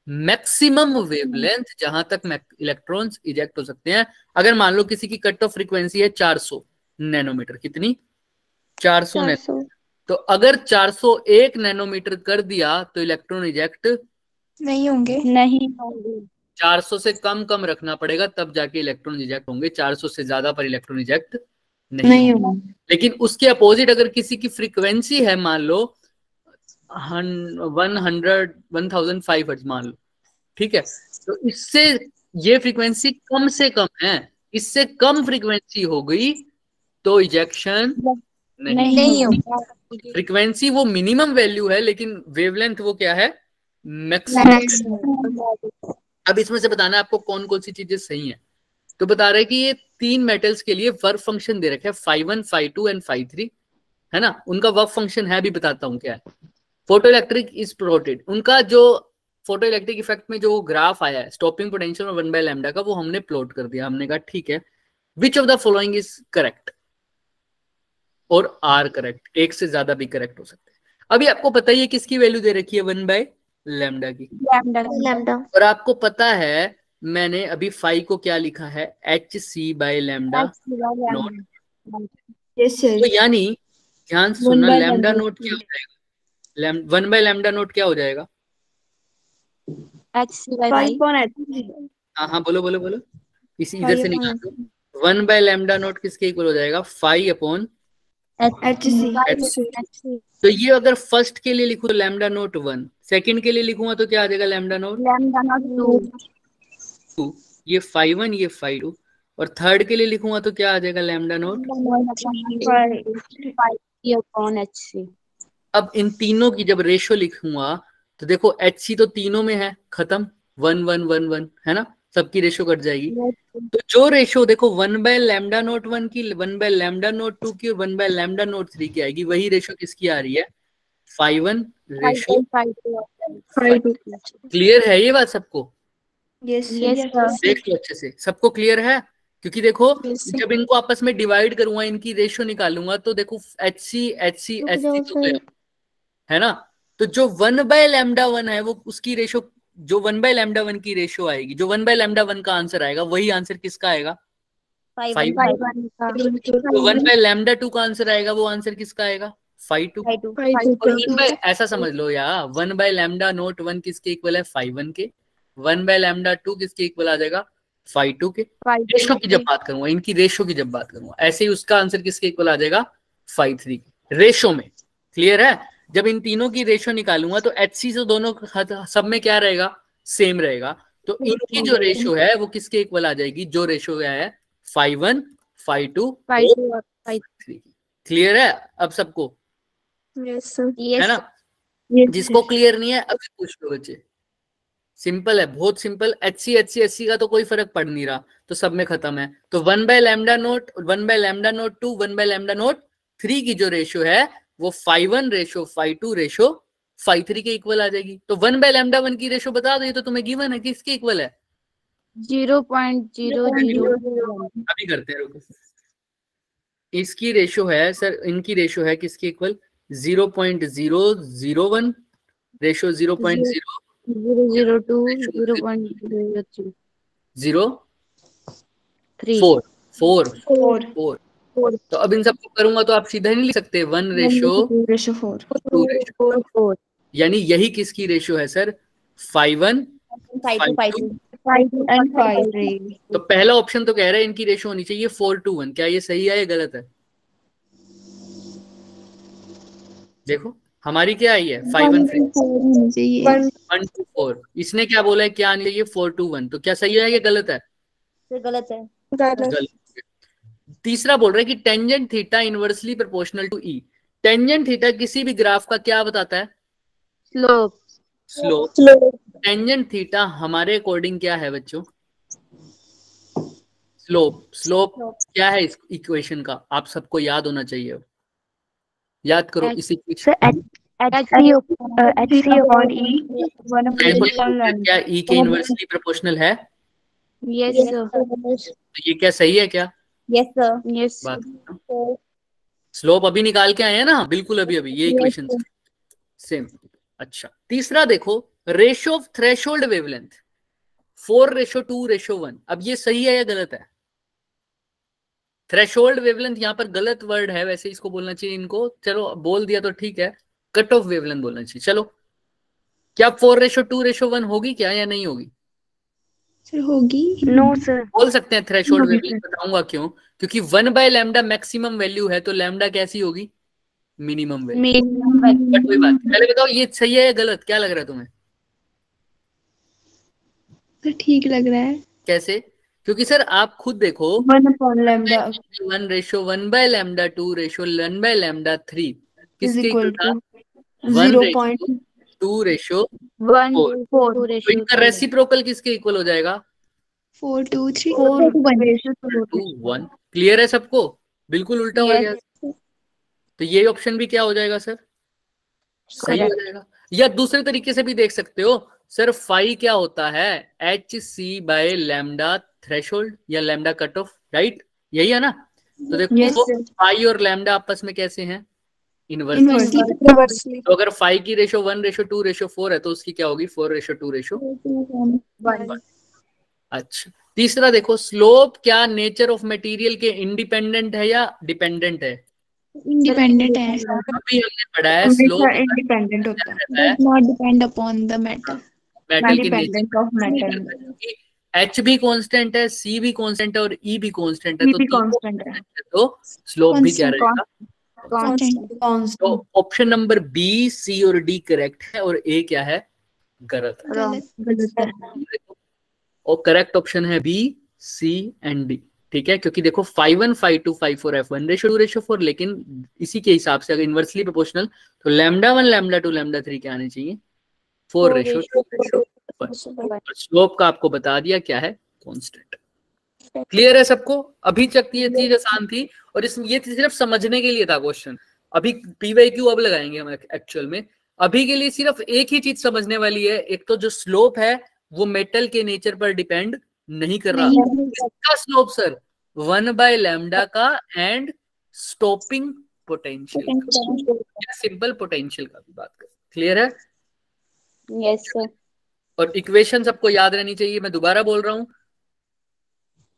मैक्सिमम वेवलेंथ जहां तक इलेक्ट्रॉन्स इजेक्ट हो सकते हैं। अगर मान लो किसी की कट ऑफ फ्रीक्वेंसी है 400 नैनोमीटर, कितनी 400 नैनोमीटर, तो अगर 401 नैनोमीटर कर दिया तो इलेक्ट्रॉन इजेक्ट नहीं होंगे। नहीं होंगे। 400 से कम रखना पड़ेगा तब जाके इलेक्ट्रॉन इजेक्ट होंगे। 400 से ज्यादा पर इलेक्ट्रॉन इजेक्ट नहीं होंगे। लेकिन उसके अपोजिट अगर किसी की फ्रीक्वेंसी है मान लो 1500 हर्ट्ज मान लो, ठीक है, तो इससे ये फ्रीक्वेंसी कम से कम है, इससे कम फ्रीक्वेंसी हो गई तो इजेक्शन नहीं होगा। फ्रीक्वेंसी वो मिनिमम वैल्यू है लेकिन वेवलेंथ वो क्या है, मैक्सिमम। अब इसमें से बताना है आपको कौन कौन सी चीजें सही हैं। तो बता रहे कि ये 3 मेटल्स के लिए वर्क फंक्शन दे रखे हैं, phi1 phi2 एंड phi3, है ना। उनका वर्क फंक्शन है, अभी बताता हूं क्या है। फोटो इलेक्ट्रिक इज प्लॉटेड, उनका जो फोटो इलेक्ट्रिक इफेक्ट में जो ग्राफ आया है स्टॉपिंग पोटेंशियल और 1/λ का, वो हमने प्लॉट कर दिया। हमने कहा ठीक है, which of the following is correct, और आर करेक्ट, एक से ज्यादा भी करेक्ट हो सकते हैं। अभी आपको पता ही है किसकी वैल्यू दे रखी है 1/λ की, लैम्डा। और आपको पता है मैंने अभी फाई को क्या लिखा है, hc/λ नोट। तो यानी ध्यान से सुनना, लैम्डा नोट क्या हो जाएगा, 1/λ नोट क्या हो जाएगा, हाँ बोलो बोलो बोलो, इसी इधर से निकाल दो। 1/λ नोट किसके इक्वल हो जाएगा, फाई अपॉन HC। तो ये अगर फर्स्ट के लिए लिखूं तो लैम्डा नोट 1, सेकंड के लिए लिखूंगा तो क्या आ जाएगा, लैम्डा नोट 2, ये phi1 ये phi2, और थर्ड के लिए लिखूंगा तो क्या आ जाएगा, लैम्डा नोट। अब इन तीनों की जब रेशो लिखूंगा तो देखो HC तो तीनों में है, खत्म, 1 1 1 1 है ना, सबकी रेशो कट जाएगी। तो जो रेशो देखो 1/λ नोट 1 की, 1/λ नोट 2 की और 1/λ नोट 3 की आएगी, वही रेशो किसकी आ रही है, phi1 रेशो phi2। क्लियर है ये बात सबको? यस देख लो अच्छे से, सबको क्लियर है? क्योंकि देखो जब इनको आपस में डिवाइड करूंगा, इनकी रेशो निकालूंगा तो देखो HC HC HC तो गया, है ना। तो जो 1/λ1 है वो उसकी रेशो, जो 1/λ1 की रेशो आएगी, जो 1/λ1 का आंसर आएगा वही आंसर किसका आएगा, 5। तो 1/λ2 का आंसर आएगा, वो आंसर किसका आएगा, phi2। ऐसा समझ लो यार, 1/λ नोट 1 किसके इक्वल है, phi1 के, 1/λ2 किसके इक्वल आ जाएगा, phi2 के। रेशो की जब बात करूंगा, इनकी रेशो की जब बात करूंगा, ऐसे ही उसका आंसर किसके इक्वल आ जाएगा, phi3 के रेशो में। क्लियर है? जब इन तीनों की रेशो निकालूंगा तो HC से दोनों सब में क्या रहेगा, सेम रहेगा। तो इनकी जो रेशो है वो किसके इक्वल आ जाएगी, जो रेशो है phi1 phi2 phi3। क्लियर है अब सबको? है ना? जिसको क्लियर नहीं है अभी पूछ लो बच्चे, सिंपल है, बहुत सिंपल। HC का तो कोई फर्क पड़ नहीं रहा, तो सब में खत्म है। तो 1/λ नोट 1/λ नोट 2 1/λ नोट 3 की जो रेशो है वो phi1 ratio phi2 ratio phi3 के इक्वल आ जाएगी। तो 1/λ1 की रेशो बता दो, ये तो तुम्हें गिवन है, किसके इक्वल है, 0.001। अभी करते हैं, रुको। इसकी रेशो है सर, इनकी रेशो है किसके इक्वल, 0.001 रेशो 0.002 0.003 4। तो अब इन सबको करूंगा तो आप सीधा नहीं लिख सकते, 1 रेशो 2 रेशो, यानी यही किसकी रेशो है सर, phi1 phi2 तो पहला ऑप्शन तो कह रहा है इनकी रेशो होनी चाहिए 4:1। क्या ये सही है या गलत है? देखो हमारी क्या आई है, 5 1 to 4। इसने क्या बोला है, क्या आनी चाहिए, 4:1। तो क्या सही है या गलत है? गलत है। गलत। तीसरा बोल रहा है कि tangent theta inversely proportional to E. Tangent theta किसी भी ग्राफ का क्या बताता है, स्लोप। टेंजेंट थीटा हमारे अकॉर्डिंग क्या है बच्चों, स्लोप क्या है इस इक्वेशन का, आप सबको याद होना चाहिए, याद करो इस इक्वेशन। क्या ई के इनवर्सली प्रोपोर्शनल है? यस तो ये क्या सही है क्या? यस बात स्लोप अभी निकाल के आए हैं ना, बिल्कुल अभी ये इक्वेशन सेम। अच्छा तीसरा देखो, रेशियो ऑफ थ्रेशोल्ड वेवलेंथ 4:2:1। अब ये सही है या गलत है? थ्रेशोल्ड वेवलेंथ यहाँ पर गलत वर्ड है, वैसे इसको बोलना चाहिए इनको, चलो बोल दिया तो ठीक है, कट ऑफ वेवलेंथ बोलना चाहिए। चलो क्या 4:2:1 होगी क्या या नहीं होगी? सर होगी। No sir. बोल सकते हैं थ्रेशोल्ड होगी वेवलेंथ, बताऊंगा क्यों। क्योंकि 1/λ मैक्सिमम वैल्यू है, तो लैम्डा कैसी होगी? Minimum value. बट कोई बात नहीं, पहले बताओ ये सही है या गलत, क्या लग रहा है तुम्हें? सर ठीक लग रहा है। कैसे? क्योंकि सर आप खुद देखो 1/λ 1:1/λ2:1/λ3 is किसके equal इक्वल था? to 1:2:4। 1:2 तो इनका रेसिप्रोकल किसके इक्वल हो जाएगा? 4:2:3 4:1। क्लियर है सबको? बिल्कुल उल्टा हो गया। तो ये ऑप्शन भी क्या हो जाएगा सर? सही हो जाएगा। या दूसरे तरीके से भी देख सकते हो सर, फाई क्या होता है? HC/λ थ्रेशोल्ड या लैम्डा कट ऑफ, राइट? यही है ना? तो देखो फाई और लैम्डा आपस में कैसे हैं? इनवर्सली। तो अगर फाई की रेशो 1:2:4 है तो उसकी क्या होगी? 4:2:1। अच्छा, तीसरा देखो, स्लोप क्या नेचर ऑफ मटेरियल के इंडिपेंडेंट है या डिपेंडेंट है? इंडिपेंडेंट है। अभी हमने पढ़ा है स्लोप इंडिपेंडेंट होता है, है not depend upon the metal, metal की dependent of metal. Nature. H भी कांस्टेंट है, C भी कांस्टेंट है और E भी कांस्टेंट है, E तो भी तीनों कांस्टेंट है, तो स्लोप भी क्या Constant, रहेगा? कांस्टेंट। तो ऑप्शन नंबर B, C और D करेक्ट है और A क्या है? गलत है। गलत है। और करेक्ट ऑप्शन है B, C एंड D। ठीक है, क्योंकि देखो 5:1, 5:2, 5:4 F 1:2:4, लेकिन इसी के हिसाब से अगर इनवर्सली प्रोपोर्शनल तो λ1, λ2, λ3 क्या आने चाहिए? 4:2:1। स्लोप का आपको बता दिया क्या है? कांस्टेंट। क्लियर है सबको? अभी तक ये चीज आसान थी और ये सिर्फ समझने के लिए था क्वेश्चन। अभी PYQ अब लगाएंगे हम एक्चुअल में। अभी के लिए सिर्फ एक ही चीज समझने वाली है, एक तो जो स्लोप है वो मेटल के नेचर पर डिपेंड नहीं कर रहा। इसका स्लोप सर 1/λ का एंड स्टॉपिंग पोटेंशियल या सिंपल पोटेंशियल का भी बात करें। क्लियर है? Yes sir. और इक्वेशन सबको याद रहनी चाहिए, मैं दोबारा बोल रहा हूं।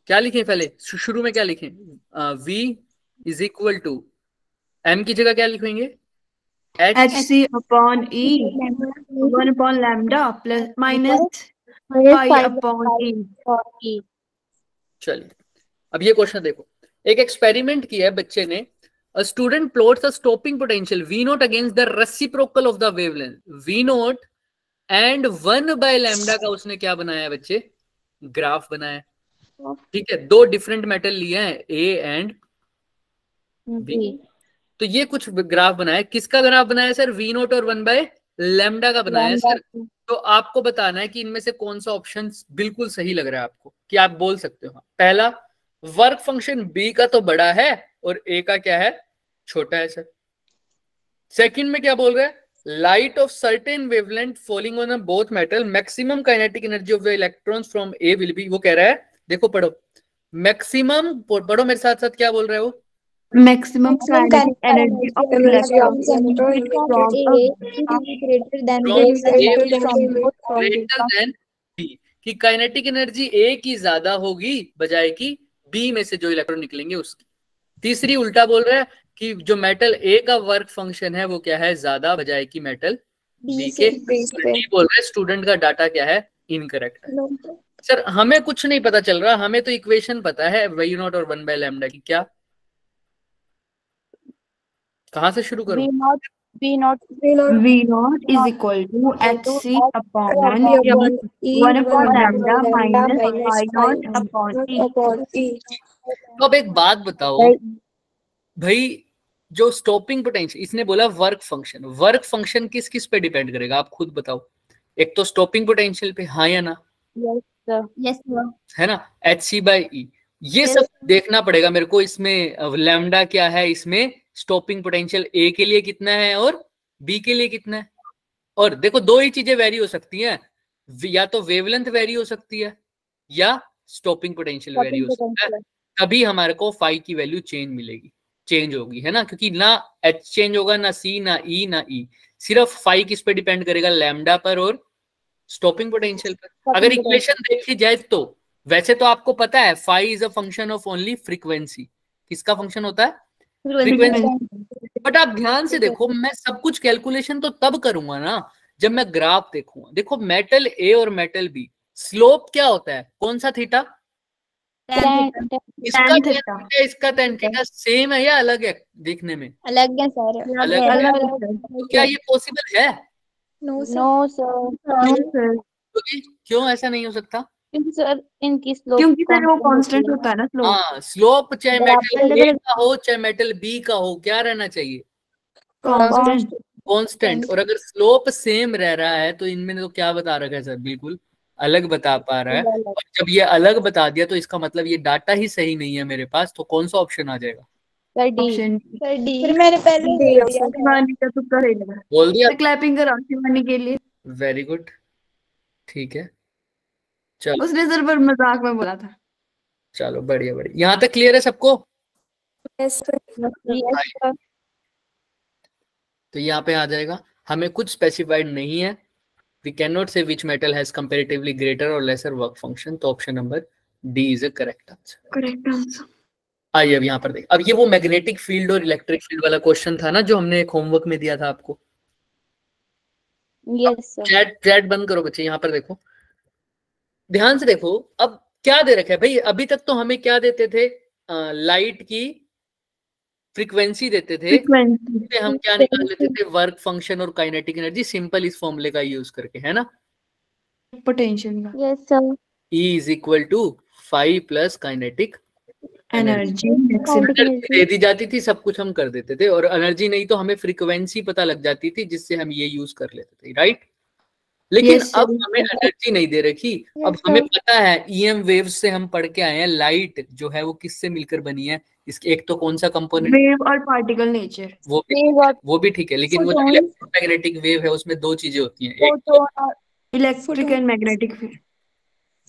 क्या लिखें पहले? शुरू में क्या लिखें? V is equal to M की जगह क्या लिखेंगे? HC/E 1/λ plus minus π/E। चलिए अब ये क्वेश्चन देखो, एक एक्सपेरिमेंट किया है बच्चे ने। A student plots a stopping potential V0 against the reciprocal of the wavelength V0 and 1/λ का उसने क्या बनाया है बच्चे? ग्राफ बनाया। ठीक है, दो डिफरेंट मेटल लिए हैं A एंड B। तो ये कुछ ग्राफ बनाया, किसका ग्राफ बनाया सर? V0 और 1/λ का बनाया सर। तो आपको बताना है कि इनमें से कौन सा ऑप्शन बिल्कुल सही लग रहा है आपको, कि आप बोल सकते हो। पहला, वर्क फंक्शन B का तो बड़ा है और A का क्या है? छोटा है सर। सेकंड में क्या बोल रहा है? Light of certain wavelength falling on both metal, maximum kinetic energy of the electrons from A will be. वो कह रहा है, देखो पढ़ो, मैक्सिमम पढ़ो मेरे साथ साथ, क्या बोल रहे हो? Maximum kinetic energy of electrons greater than B, कि काइनेटिक एनर्जी A की ज्यादा होगी बजाय कि B में से जो इलेक्ट्रॉन निकलेंगे उसकी। तीसरी उल्टा बोल रहा है कि जो मेटल A का वर्क फंक्शन है वो क्या है? ज्यादा बजाय कि मेटल B के। बोल रहे स्टूडेंट का डाटा क्या है? इनकरेक्ट है। सर हमें कुछ नहीं पता चल रहा, हमें तो इक्वेशन पता है V0 और 1/λ की। क्या, कहां से शुरू करूं? V0 is equal to HC/1/λ minus π0/E। तो अब एक बात बताओ भाई, जो स्टॉपिंग पोटेंशियल, इसने बोला वर्क फंक्शन, वर्क फंक्शन किस किस पे डिपेंड करेगा? आप खुद बताओ। एक तो स्टॉपिंग पोटेंशियल पे, हाँ या ना? यस है ना? HC/E। ये सब देखना पड़ेगा मेरे को। इसमें लैम्डा क्या है, इसमें स्टॉपिंग पोटेंशियल A के लिए कितना है और B के लिए कितना है। और देखो दो ही चीजें वेरी हो सकती हैं, या तो वेवलेंथ वेरी हो सकती है या स्टॉपिंग पोटेंशियल वेरी हो सकता है। तभी हमारे को फाई की वैल्यू चेंज होगी, है ना? क्योंकि ना H चेंज होगा, ना C, ना E, ना E। सिर्फ फाई किस पे डिपेंड करेगा? लैम्डा पर और स्टॉपिंग पोटेंशियल पर। अगर इक्वेशन देखी जाए तो वैसे तो आपको पता है phi is a function of only frequency. किसका फंक्शन होता है? फ्रीक्वेंसी। बट आप ध्यान से देखो, मैं सब कुछ कैलकुलेशन तो तब करूंगा ना जब मैं ग्राफ देखूंगा। देखो मेटल ए और मेटल बी, स्लोप क्या होता है? कौन सा थीटा? इसका tan थीटा, इसका tan थीटा सेम है या अलग है? देखने में अलग है सर। अलग है। तो क्या ये पॉसिबल है? No sir. क्यों ऐसा नहीं हो सकता? सर इनकी स्लोप क्योंकि सर वो कांस्टेंट होता है ना स्लोप। हाँ, स्लोप चाहे मेटल ए का हो चाहे मेटल बी का हो, क्या रहना चाहिए? कांस्टेंट। और अगर स्लोप सेम रह रहा है तो इनमें तो क्या बता रखा है सर? बिल्कुल अलग बता पा रहा है। और जब ये अलग बता दिया तो इसका मतलब ये डाटा ही सही नहीं है मेरे पास। तो कौन सा ऑप्शन आ जाएगा? Option D. फिर मैंने पहले शिवानी का तुक्का सही लगा। बोल दिया। क्लैपिंग कराओ शिवानी के लिए। वेरी गुड, ठीक है चलो। उसने सर पर मजाक में बोला था। चलो बढ़िया बढ़िया, यहाँ तक क्लियर है सबको? तो यहाँ पे आ जाएगा, हमें कुछ स्पेसिफाइड नहीं है। वी कैन नॉट से which metal has comparatively greater और लेसर वर्क फंक्शन। तो option number D is a correct answer. Correct answer. आइए अब यहाँ पर देख, अब ये वो मैग्नेटिक फील्ड और इलेक्ट्रिक फील्ड वाला क्वेश्चन था ना जो हमने एक होमवर्क में दिया था आपको। Yes sir. चैट बंद करो बच्चे, यहाँ पर देखो ध्यान से देखो। अब क्या दे रखा है भाई? अभी तक तो हमें क्या देते थे? लाइट की फ्रीक्वेंसी देते थे, तो हम क्या निकाल लेते थे? वर्क फंक्शन और काइनेटिक एनर्जी, सिंपल इस फॉर्मूले का यूज करके, है ना? पोटेंशियल का। Yes sir. E is equal to 5 plus kinetic energy दे दी जाती थी, सब कुछ हम कर देते थे। और एनर्जी नहीं तो हमें फ्रीक्वेंसी पता लग जाती थी जिससे हम ये यूज कर लेते थे, राइट? लेकिन अब हमें एनर्जी नहीं दे रखी। अब हमें पता है ईएम वेव्स से हम पढ़ के आए हैं, लाइट जो है वो किससे मिलकर बनी है? इसके एक तो कौन सा कंपोनेंट? वेव और पार्टिकल नेचर। वो भी ठीक है, लेकिन वो जो इलेक्ट्रोमैग्नेटिक वेव है उसमें दो चीजें होती हैं, एक electric and magnetic field.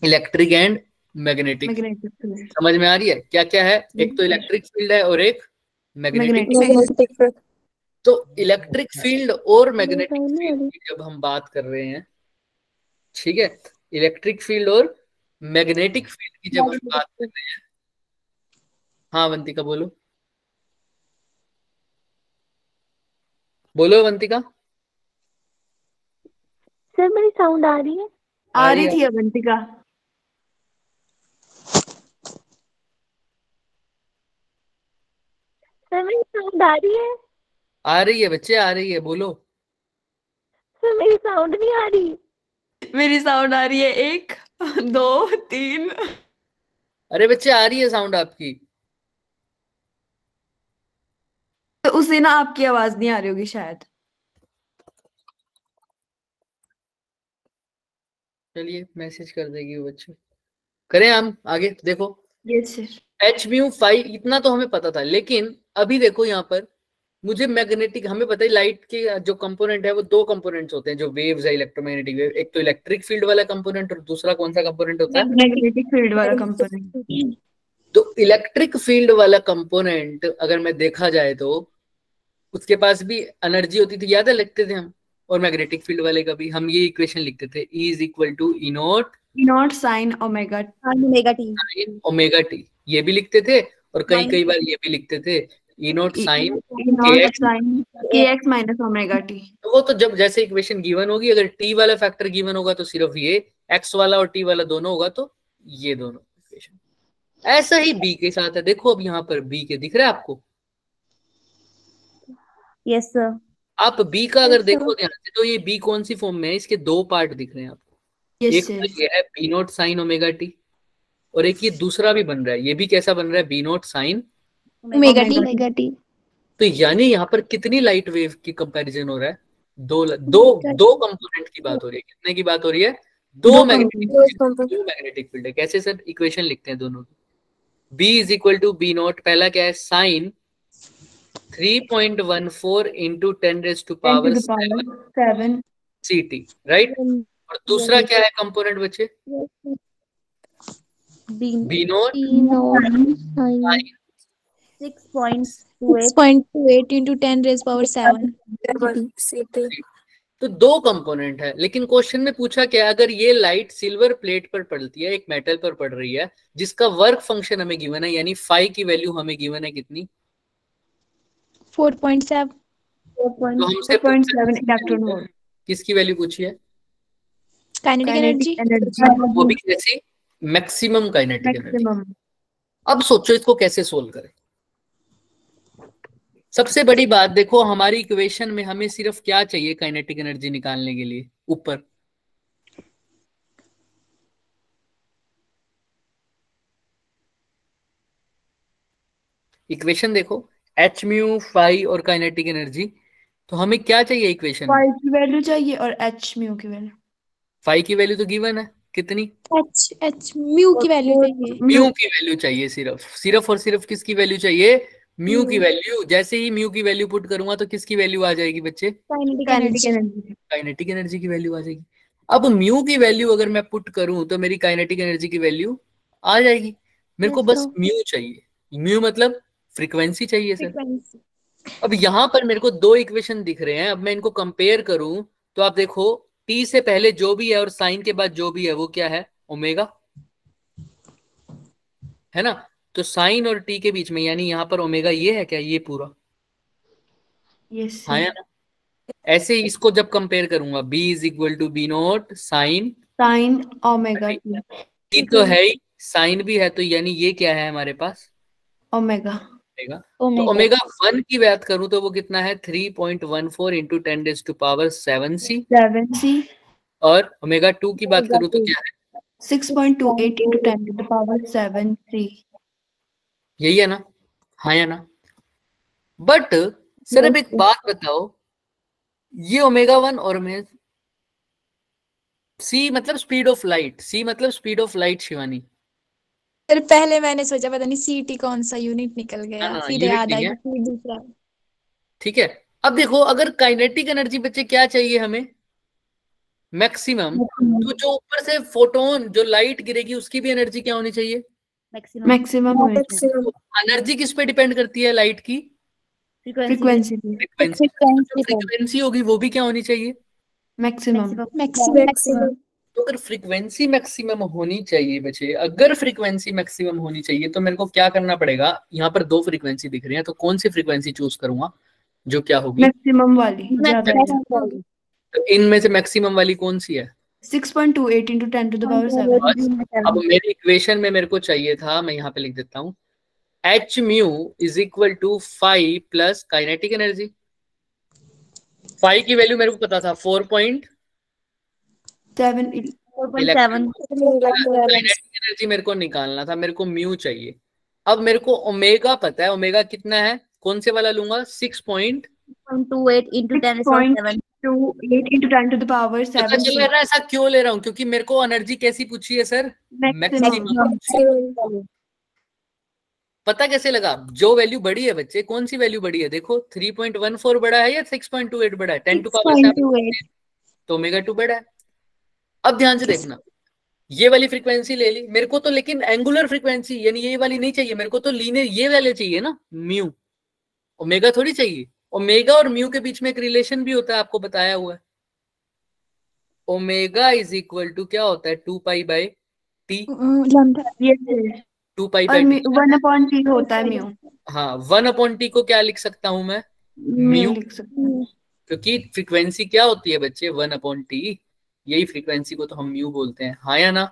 Electric and magnetic. समझ में आ रही है क्या क्या है? एक तो इलेक्ट्रिक फील्ड है और एक मैग्नेटिक फील्ड। तो इलेक्ट्रिक फील्ड और मैग्नेटिक फील्ड की जब हम बात कर रहे हैं, ठीक है, इलेक्ट्रिक फील्ड और मैग्नेटिक फील्ड की जब हम बात कर रहे हैं। हाँ वंतिका बोलो, बोलो वंतिका। सर मेरी साउंड आ रही है? आ रही थी वंतिका। सर मेरी साउंड आ रही है? आ रही है बच्चे, आ रही है, बोलो। सर मेरी साउंड नहीं आ रही। मेरी साउंड आ रही है, 1 2 3। अरे बच्चे आ रही है साउंड आपकी। तो उसे ना आपकी आवाज नहीं आ रही होगी शायद। चलिए मैसेज कर देगी वो बच्चे। करें हम आगे? देखो यस सर। h-5 इतना तो हमें पता था, लेकिन अभी देखो यहाँ पर मुझे मैग्नेटिक, हमें पता है लाइट के जो कंपोनेंट है वो दो कंपोनेंट्स होते हैं जो वेव्स है इलेक्ट्रोमैग्नेटिक वेव। एक तो इलेक्ट्रिक फील्ड वाला कंपोनेंट और दूसरा कौन सा कंपोनेंट होता है? मैग्नेटिक फील्ड वाला कंपोनेंट। तो इलेक्ट्रिक फील्ड वाला कंपोनेंट अगर मैं देखा जाए तो उसके पास भी एनर्जी होती थी, याद है? लिखते थे हम। और मैग्नेटिक फील्ड वाले का भी हम ये इक्वेशन लिखते थे, E is equal to E naught sine omega T. ये भी लिखते थे और कई बार ये भी लिखते थे, E naught sine kx minus omega T. तो वो तो जब जैसे इक्वेशन गिवन होगी, अगर टी वाला फैक्टर गिवन होगा तो सिर्फ ये, एक्स वाला और टी वाला दोनों होगा तो ये दोनों इक्वेशन। ऐसा ही बी के साथ है। देखो अब यहाँ पर बी के दिख रहा है आपको? Yes sir. आप बी का अगर देखो ध्यान से तो ये बी कौन सी फॉर्म में है? इसके दो पार्ट दिख रहे हैं आपको। एक तो ये है B naught sine omega T, और एक ये दूसरा भी बन रहा है। ये भी कैसा बन रहा है? B naught sine omega T. तो यानी यहाँ पर कितनी लाइट वेव की कंपैरिजन हो रहा है? दो कंपोनेंट की बात हो रही है। कितने की बात हो रही है? दो मैग्नेटिक फील्ड है। कैसे सर? इक्वेशन लिखते हैं दोनों की। B is equal to B naught, पहला क्या है? Sine 3.14 into 10⁻⁷ CT, right? और दूसरा क्या है कंपोनेंट बच्चे? B naught 6.28 into 10⁻⁷ CT। तो दो कंपोनेंट है, लेकिन क्वेश्चन में पूछा क्या, अगर ये लाइट सिल्वर प्लेट पर पड़ती है, एक मेटल पर पड़ रही है, जिसका वर्क फंक्शन हमें गिवन है, यानी फाई की वैल्यू हमें गिवन है कितनी, 4.7 तो हमसे 4.7 इलेक्ट्रॉन वोल्ट किसकी वैल्यू पूछी है, काइनेटिक एनर्जी। वो भी कैसे, मैक्सिमम काइनेटिक एनर्जी। मैक्सिमम। अब सोचो इसको कैसे सोल्व करें। सबसे बड़ी बात देखो, हमारी इक्वेशन में हमें सिर्फ क्या चाहिए काइनेटिक एनर्जी निकालने के लिए, ऊपर इक्वेशन देखो, एच म्यू फाई और काइनेटिक एनर्जी, तो हमें क्या चाहिए इक्वेशन में, फाई की वैल्यू चाहिए और एच म्यू की वैल्यू। फाई की वैल्यू तो गिवन है कितनी, एच म्यू की वैल्यू चाहिए। म्यू की वैल्यू चाहिए, सिर्फ और सिर्फ किसकी वैल्यू चाहिए, म्यू की वैल्यू। जैसे ही म्यू की वैल्यू पुट करूंगा तो किसकी वैल्यू आ जाएगी बच्चे, kinetic kinetic energy. Energy. Kinetic energy की वैल्यू आ जाएगी। अब म्यू की वैल्यू अगर मैं पुट करूं तो मेरी काइनेटिक एनर्जी की वैल्यू आ जाएगी। मेरे को बस म्यू चाहिए, म्यू मतलब फ्रीक्वेंसी चाहिए सर। फ्रीक्वेंसी। अब यहाँ पर मेरे को दो इक्वेशन दिख रहे हैं, अब मैं इनको कंपेयर करूं तो आप देखो, टी से पहले जो भी है और साइन के बाद जो भी है वो क्या है, ओमेगा है ना। तो साइन और टी के बीच में, यानी यहाँ पर ओमेगा ये है क्या, ये पूरा, यस हाँ या ना। ऐसे ही इसको जब कंपेयर करूंगा, b is equal to B naught sine sine omega T. T, तो है ही, साइन भी है, तो यानी ये क्या है हमारे पास, ओमेगा। ओमेगा। तो ओमेगा 1 की बात करूं तो वो कितना है, 3.14 इंटू 10⁻⁷ C। और ओमेगा 2 की बात करूं तो क्या है, 6.28 इंटू 10⁻⁷ C। यही है ना, हाँ या ना। बट सर अब एक बात बताओ, ये ओमेगा 1 और मैं सी मतलब स्पीड ऑफ लाइट, सी मतलब स्पीड ऑफ लाइट शिवानी, फिर पहले मैंने सोचा पता नहीं सीटी कौन सा यूनिट निकल गया, ना फिर यूनिट याद नहीं आई है, कि दूसरा। ठीक है। अब देखो, अगर काइनेटिक एनर्जी बच्चे क्या चाहिए हमें, मैक्सिमम, तो जो ऊपर से फोटोन जो लाइट गिरेगी उसकी भी एनर्जी क्या होनी चाहिए, मैक्सिमम तो एनर्जी किस पे डिपेंड करती है लाइट की, फ्रीक्वेंसी फ्रीक्वेंसी। फ्रीक्वेंसी होगी वो भी क्या होनी चाहिए, मैक्सिमम। मैक्सिमम। तो अगर फ्रीक्वेंसी मैक्सिमम होनी चाहिए बच्चे, अगर फ्रीक्वेंसी मैक्सिमम होनी चाहिए तो मेरे को क्या करना पड़ेगा, यहाँ पर दो फ्रीक्वेंसी दिख रही है, तो कौन सी फ्रीक्वेंसी चूज करूंगा जो क्या होगी, मैक्सिमम वाली ज्यादा। तो इनमें से मैक्सिमम वाली कौन सी है, 6.28 इंटू 10⁻⁷। अब मेरी इक्वेशन में मेरे को चाहिए था, मैं यहाँ पे लिख देता हूँ, H mu is equal to phi plus kinetic energy. Phi की वैल्यू मेरे को पता था 4.7, 4.7। काइनेटिक एनर्जी मेरे को निकालना था, मेरे को म्यू चाहिए। अब मेरे को ओमेगा पता है, ओमेगा कितना है, कौन से वाला लूंगा, 6.28 इंटू 10⁻⁷। 6.28 इंटू 10⁻⁷। पता चल रहा है ऐसा क्यों ले रहा हूँ, क्योंकि मेरे को एनर्जी कैसी पूछी है सर, मैक्सिमम। पता कैसे लगा, जो वैल्यू बड़ी है बच्चे, कौन सी वैल्यू बड़ी है, देखो 3.14 बड़ा है या 6.28 बड़ा है, 10⁻⁷, तो ओमेगा 2 बड़ा है। अब ध्यान से देखना, ये वाली फ्रीक्वेंसी ले ली मेरे को, तो लेकिन एंगुलर फ्रीक्वेंसी यानी ये वाली नहीं चाहिए मेरे को, तो लीनियर ये वाले चाहिए ना, म्यू, ओमेगा थोड़ी चाहिए। ओमेगा और म्यू के बीच में एक रिलेशन भी होता है, आपको बताया हुआ है, ओमेगा इज इक्वल टू क्या होता है, 2π/t, 2π/t 1/t होता है म्यू। हाँ, 1/t को क्या लिख सकता हूं मैं, म्यू, लिख सकते हैं। क्योंकि फ्रीक्वेंसी क्या होती है बच्चे, 1/t, यही फ्रीक्वेंसी को तो हम म्यू बोलते हैं, हाँ या ना।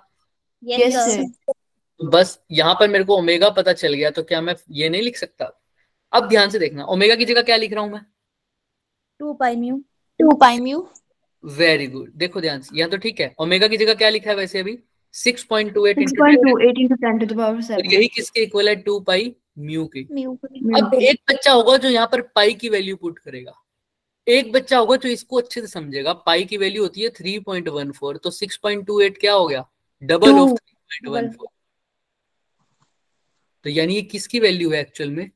Yes sir. तो बस यहाँ पर मेरे को ओमेगा पता चल गया, तो क्या मैं ये नहीं लिख सकता। अब ध्यान से देखना, ओमेगा की जगह क्या लिख रहा हूं मैं, 2π म्यू। वेरी गुड, देखो ध्यान से, यहाँ तो ठीक है, ओमेगा की जगह क्या लिखा है वैसे अभी, 6.28 इंटू 6.28 इंटू 10⁻⁷। यही किसके इक्वल है, 2π म्यू के। म्यू। अब एक बच्चा होगा जो यहाँ पर पाई की वैल्यू पुट करेगा, एक बच्चा होगा जो इसको अच्छे से समझेगा, पाई की वैल्यू होती है 3.14, तो 6.28 क्या हो गया, डबल ऑफ 3.14, तो यानी ये किसकी वैल्यू है एक्चुअल में,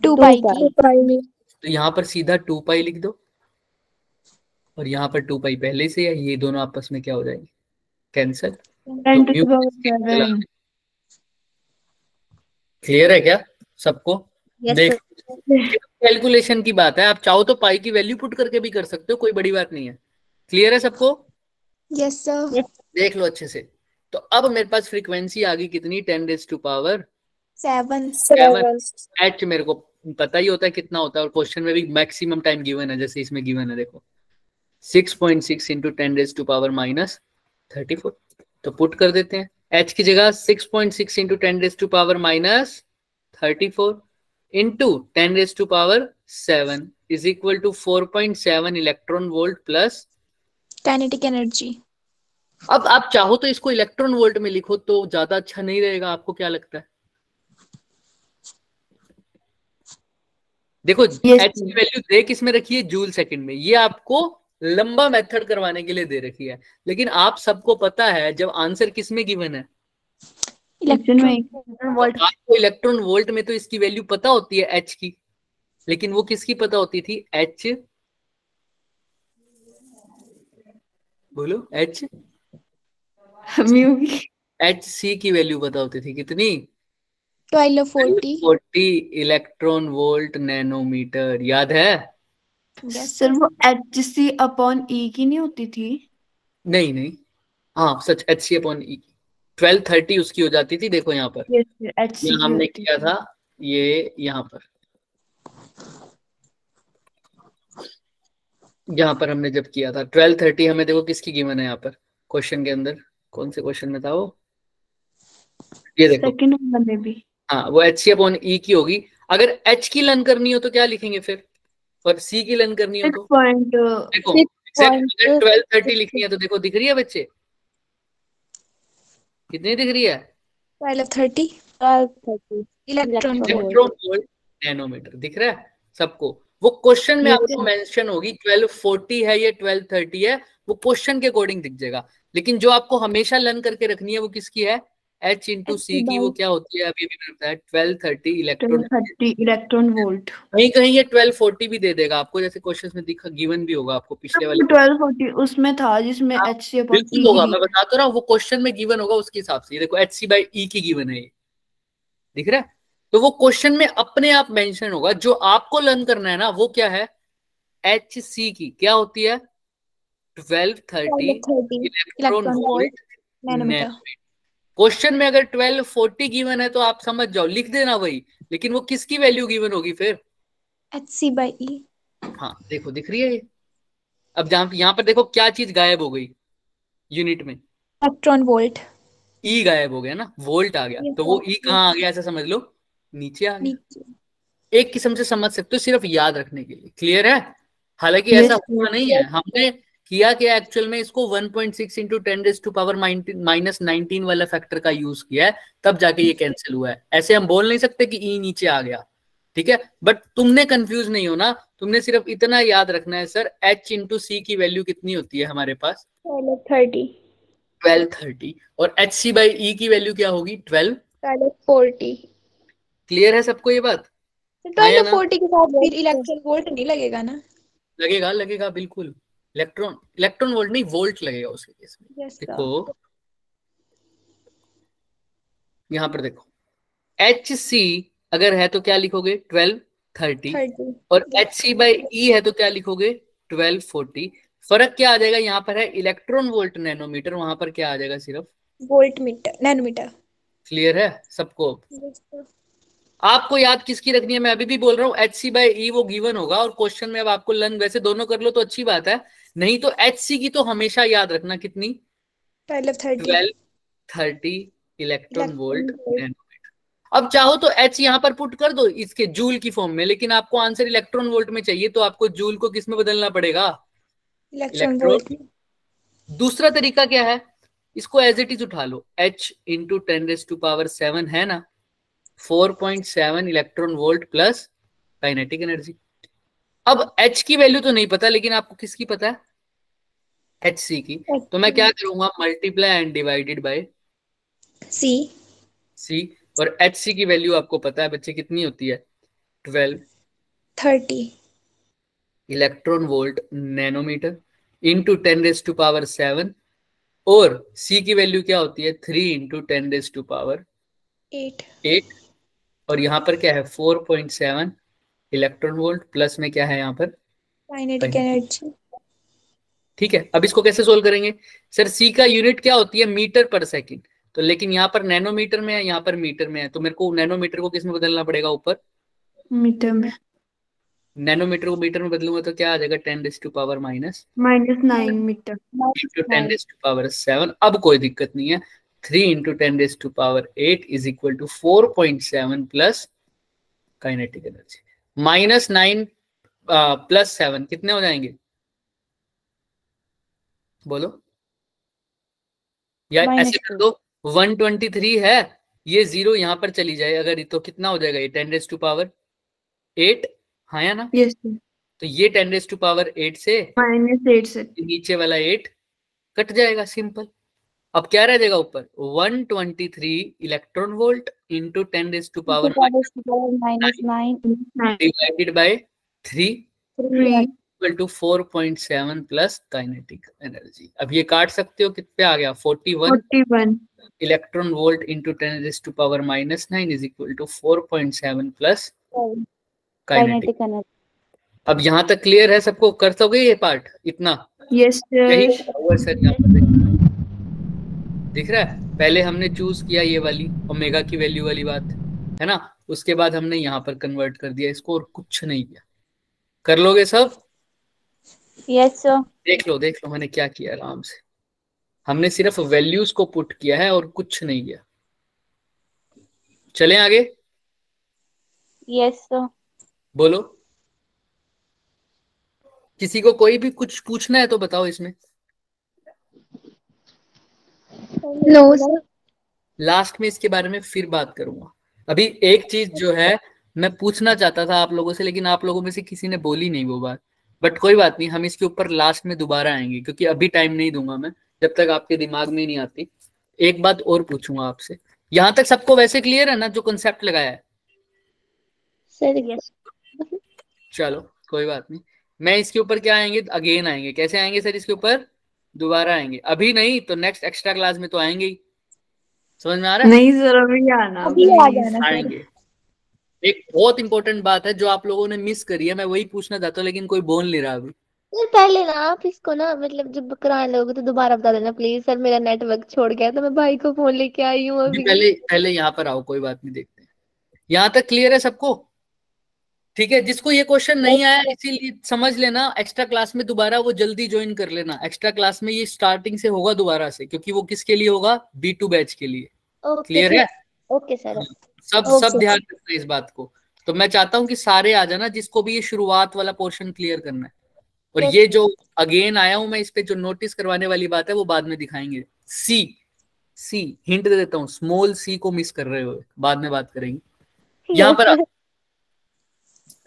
2π की। तो यहाँ पर सीधा 2π लिख दो, और यहाँ पर 2π पहले से है, ये दोनों आपस में क्या हो जाएंगे, कैंसल। $10⁻⁷। क्लियर है क्या सबको, Yes, देख कैलकुलेशन की बात है, आप चाहो तो पाई की वैल्यू पुट करके भी कर सकते हो, कोई बड़ी बात नहीं है। क्लियर है सबको? Yes sir. देख लो अच्छे से। तो अब मेरे पास फ्रीक्वेंसी आ गई कितनी, 10⁻⁷ 7। एच मेरे को पता ही होता है कितना होता है, और क्वेश्चन में भी मैक्सिमम टाइम गिवन है, जैसे इसमें गिवन है देखो 6.6 इंटू 10⁻⁻34। तो पुट कर देते हैं, एच की जगह 6.6 into 10⁻⁻34 into 10⁻⁷ is equal to 4.7 electron volt plus kinetic energy. अब आप चाहो तो इसको इलेक्ट्रॉन वोल्ट में लिखो तो ज्यादा अच्छा नहीं रहेगा, आपको क्या लगता है? देखो Yes, एच की वैल्यू दे किस में रखी है, जूल सेकंड में। ये आपको लंबा मेथड करवाने के लिए दे रखी है, लेकिन आप सबको पता है जब आंसर किस में गिवन है, इलेक्ट्रॉन में तो आपको इलेक्ट्रॉन वोल्ट में तो इसकी वैल्यू पता होती है एच की, लेकिन वो किसकी पता होती थी, एच, बोलो एच, म्यू की। एच सी की वैल्यू पता होती थी कितनी, 1240। 40 इलेक्ट्रॉन वोल्ट नैनोमीटर, याद है? यस सर वो HC/E की नहीं होती थी? नहीं नहीं, हाँ सच, एच सी अपॉन ई, 1230 उसकी हो जाती थी। देखो यहाँ पर, यस सर, HC यहाँ की हमने होती किया थी। था ये, यहाँ पर हमने जब किया था 1230, हमें देखो किसकी गिवन है यहाँ पर क्वेश्चन के अंदर, कौन से क्वेश्चन में था वो, ये देखो, सेकंड नंबर में भी। हाँ वो एच सी अपॉन ई की होगी। अगर एच की लन करनी हो तो क्या लिखेंगे फिर, और सी की लन करनी हो तो 6.6 देखो एग्जैक्ट, अगर 1230 लिखनी है तो देखो दिख रही है बच्चे, कितनी दिख रही है, 1230 इलेक्ट्रॉन इलेक्ट्रॉन वोल्ट नैनोमीटर, दिख रहा है सबको? वो क्वेश्चन में आपको मेंशन होगी 1240 है या 1230 है, वो क्वेश्चन के अकॉर्डिंग दिख जाएगा। लेकिन जो आपको हमेशा लर्न करके रखनी है वो किसकी है, एच इंटू सी की, वो क्या होती है अभी भी करता है 1230 इलेक्ट्रॉन, 1230 इलेक्ट्रॉन वोल्ट। कहीं कहीं ये 1240 भी दे देगा आपको, जैसे क्वेश्चन में दिखा गिवन भी होगा आपको पिछले वाले। 1240 उसमें था जिसमें हाँ, HC/E बिल्कुल होगा, मैं बता तो रहा हूँ, वो क्वेश्चन में गिवन होगा उसके हिसाब से। ये देखो एच सी बाई ई की गिवन है, ये दिख रहा है? तो वो क्वेश्चन में अपने आप मेंशन होगा, जो आपको लर्न करना है ना वो क्या है, एच सी की क्या होती है, 1230 electron volt nanometer. Nanometer. Question में अगर 1240 गिवन है तो आप समझ जाओ, लिख देना वही, लेकिन वो किसकी वैल्यू गिवन होगी फिर, HC/E। हाँ देखो दिख रही है ये। अब जहां यहाँ पर देखो क्या चीज गायब हो गई यूनिट में, इलेक्ट्रॉन वोल्ट। ई गायब हो गया ना, वोल्ट आ गया, तो वो ई कहाँ आ गया, ऐसा समझ लो नीचे आ गया। नीचे। एक किस्म से समझ सकते हो, सिर्फ याद रखने के लिए। क्लियर है? हालांकि Yes, ऐसा हुआ नहीं है, हमने किया क्या एक्चुअल में, इसको 1.6 इंटू 10⁻⁻19 वाला फैक्टर का यूज किया है, तब जाके ये कैंसिल हुआ है। ऐसे हम बोल नहीं सकते कि ई नीचे आ गया, ठीक है? बट तुमने कंफ्यूज नहीं होना, तुमने सिर्फ इतना याद रखना है, सर एच इंटू सी की वैल्यू कितनी होती है हमारे पास, 1230, और एच सी बाई ई की वैल्यू क्या होगी, 1240। क्लियर है सबको ये बात? तो आया ना? 1240 के साथ फिर इलेक्ट्रॉन वोल्ट नहीं लगेगा ना? लगेगा लगेगा बिल्कुल, इलेक्ट्रॉन वोल्ट नहीं, वोल्ट लगेगा उसके केस में। Yes sir. देखो यहां पर देखो, एच सी अगर है तो क्या लिखोगे, 1230, 30। और एच सी बाई ई है तो क्या लिखोगे, 1240। फर्क क्या आ जाएगा, यहाँ पर है इलेक्ट्रॉन वोल्ट नैनोमीटर, वहां पर क्या आ जाएगा, सिर्फ वोल्ट मीटर नैनोमीटर। क्लियर है सबको? Yes sir. आपको याद किसकी रखनी है, मैं अभी भी बोल रहा हूँ एच सी बाई ई वो गिवन होगा, और क्वेश्चन में अब आपको लर्न वैसे दोनों कर लो तो अच्छी बात है, नहीं तो एच सी की तो हमेशा याद रखना कितनी, 1230 इलेक्ट्रॉन वोल्ट नैनोमीटर। अब चाहो तो एच यहाँ पर पुट कर दो इसके जूल की फॉर्म में, लेकिन आपको आंसर इलेक्ट्रॉन वोल्ट में चाहिए, तो आपको जूल को किस में बदलना पड़ेगा, इलेक्ट्रॉन वोल्ट। दूसरा तरीका क्या है, इसको एज इट इज उठा लो, h इंटू 10⁻⁷ है ना, 4.7 electron volt plus kinetic energy. अब h की वैल्यू तो नहीं पता, लेकिन आपको किसकी पता है, एच सी की। तो मैं क्या करूंगा, मल्टीप्लाई एंड डिवाइडेड बाय सी। सी, और एच सी की वैल्यू आपको पता है बच्चे कितनी होती है, 30 इलेक्ट्रॉन वोल्ट नैनोमीटर इंटू 10⁻⁷, और सी की वैल्यू क्या होती है, 3 इंटू 10⁻⁸, 8। 8, और यहाँ पर क्या है 4.7 इलेक्ट्रॉन वोल्ट, प्लस में क्या है यहाँ पर काइनेटिक एनर्जी। ठीक है, अब इसको कैसे सोल्व करेंगे? सर सी का यूनिट क्या होती है? मीटर पर सेकंड। तो लेकिन यहाँ पर नैनोमीटर में है, यहाँ पर मीटर में है, तो मेरे को नैनोमीटर को किस में बदलना पड़ेगा? ऊपर मीटर में। नैनोमीटर को मीटर में बदलूंगा तो क्या आ जाएगा? 10⁻⁻⁻⁹ -9 मीटर। इंटू 10⁻⁷। अब कोई दिक्कत नहीं है। 3 × 10⁸ is equal to 4.7 plus kinetic energy. -9 plus 7 कितने हो जाएंगे? बोलो, या ऐसे कर दो, 123 है, ये 0 यहाँ पर चली जाए अगर, तो कितना हो जाएगा? ये 10⁸8, हाँ या ना? यस। तो ये 10⁸8 से -8 से नीचे वाला 8 कट जाएगा, सिंपल। अब क्या रह जाएगा ऊपर? 123 electron volt into 10⁻⁹ divided by 3 equal to 4.7 plus kinetic energy. अब ये काट सकते हो, कितने आ गया? 41 electron volt into 10⁻⁻⁹ is equal to 4.7 plus kinetic energy. अब यहाँ तक क्लियर है सबको? कर सकोगे ये पार्ट इतना? यस यही सर। सर यहाँ पर दिख रहा है। पहले हमने चूज किया ये वाली ओमेगा की वैल्यू वाली बात, है ना? उसके बाद हमने यहाँ पर कन्वर्ट कर दिया इसको, और कुछ नहीं किया। कर लोगे सब? Yes sir. देख लो मैंने क्या किया आराम से। हमने सिर्फ वैल्यूज को पुट किया है और कुछ नहीं किया। चलें आगे? Yes sir. बोलो, किसी को कोई भी कुछ पूछना है तो बताओ इसमें। No sir. लास्ट में इसके बारे में फिर बात करूंगा। अभी एक चीज जो है मैं पूछना चाहता था आप लोगों से, लेकिन आप लोगों में से किसी ने बोली नहीं वो बात। बट कोई बात नहीं, हम इसके ऊपर लास्ट में दोबारा आएंगे, क्योंकि अभी टाइम नहीं दूंगा मैं जब तक आपके दिमाग में नहीं आती। एक बात और पूछूंगा आपसे, यहां तक सबको वैसे क्लियर है ना जो कंसेप्ट लगाया है? Sir yes. चलो कोई बात नहीं, मैं इसके ऊपर क्या आएंगे? अगेन आएंगे। कैसे आएंगे सर? इसके ऊपर दोबारा आएंगे, अभी नहीं तो नेक्स्ट एक्स्ट्रा क्लास में तो आएंगे ही। समझ में आ रहा है? नहीं सर, अभी आना, अभी आ प्लीज। जाना सर। आएंगे। एक बहुत इंपॉर्टेंट बात है जो आप लोगों ने मिस करी है, मैं वही पूछना चाहता हूँ, लेकिन कोई बोल नहीं रहा अभी। सर पहले ना आप इसको ना, मतलब जब कराने लोगे तो दोबारा बता देना प्लीज। सर मेरा नेटवर्क छोड़ गया तो मैं भाई को फोन लेके आई हूँ जी, अभी। पहले यहाँ पर आओ, कोई बात नहीं, देखते हैं। यहाँ तक क्लियर है सबको? ठीक है, जिसको ये क्वेश्चन नहीं आया इसीलिए समझ लेना, एक्स्ट्रा क्लास में दोबारा वो जल्दी ज्वाइन कर लेना। एक्स्ट्रा क्लास में ये स्टार्टिंग से होगा दोबारा से, क्योंकि वो किसके लिए होगा? B2 बैच के लिए। ओके क्लियर है? Okay sir. सब ध्यान रखना इस बात को। तो मैं चाहता हूँ कि सारे आ जाना जिसको भी ये शुरुआत वाला पोर्शन क्लियर करना है। और ये जो अगेन आया हूं मैं, इस पे जो नोटिस करवाने वाली बात है वो बाद में दिखाएंगे। सी हिंट दे देता हूँ, स्मॉल सी को मिस कर रहे हो, बाद में बात करेंगे। यहाँ पर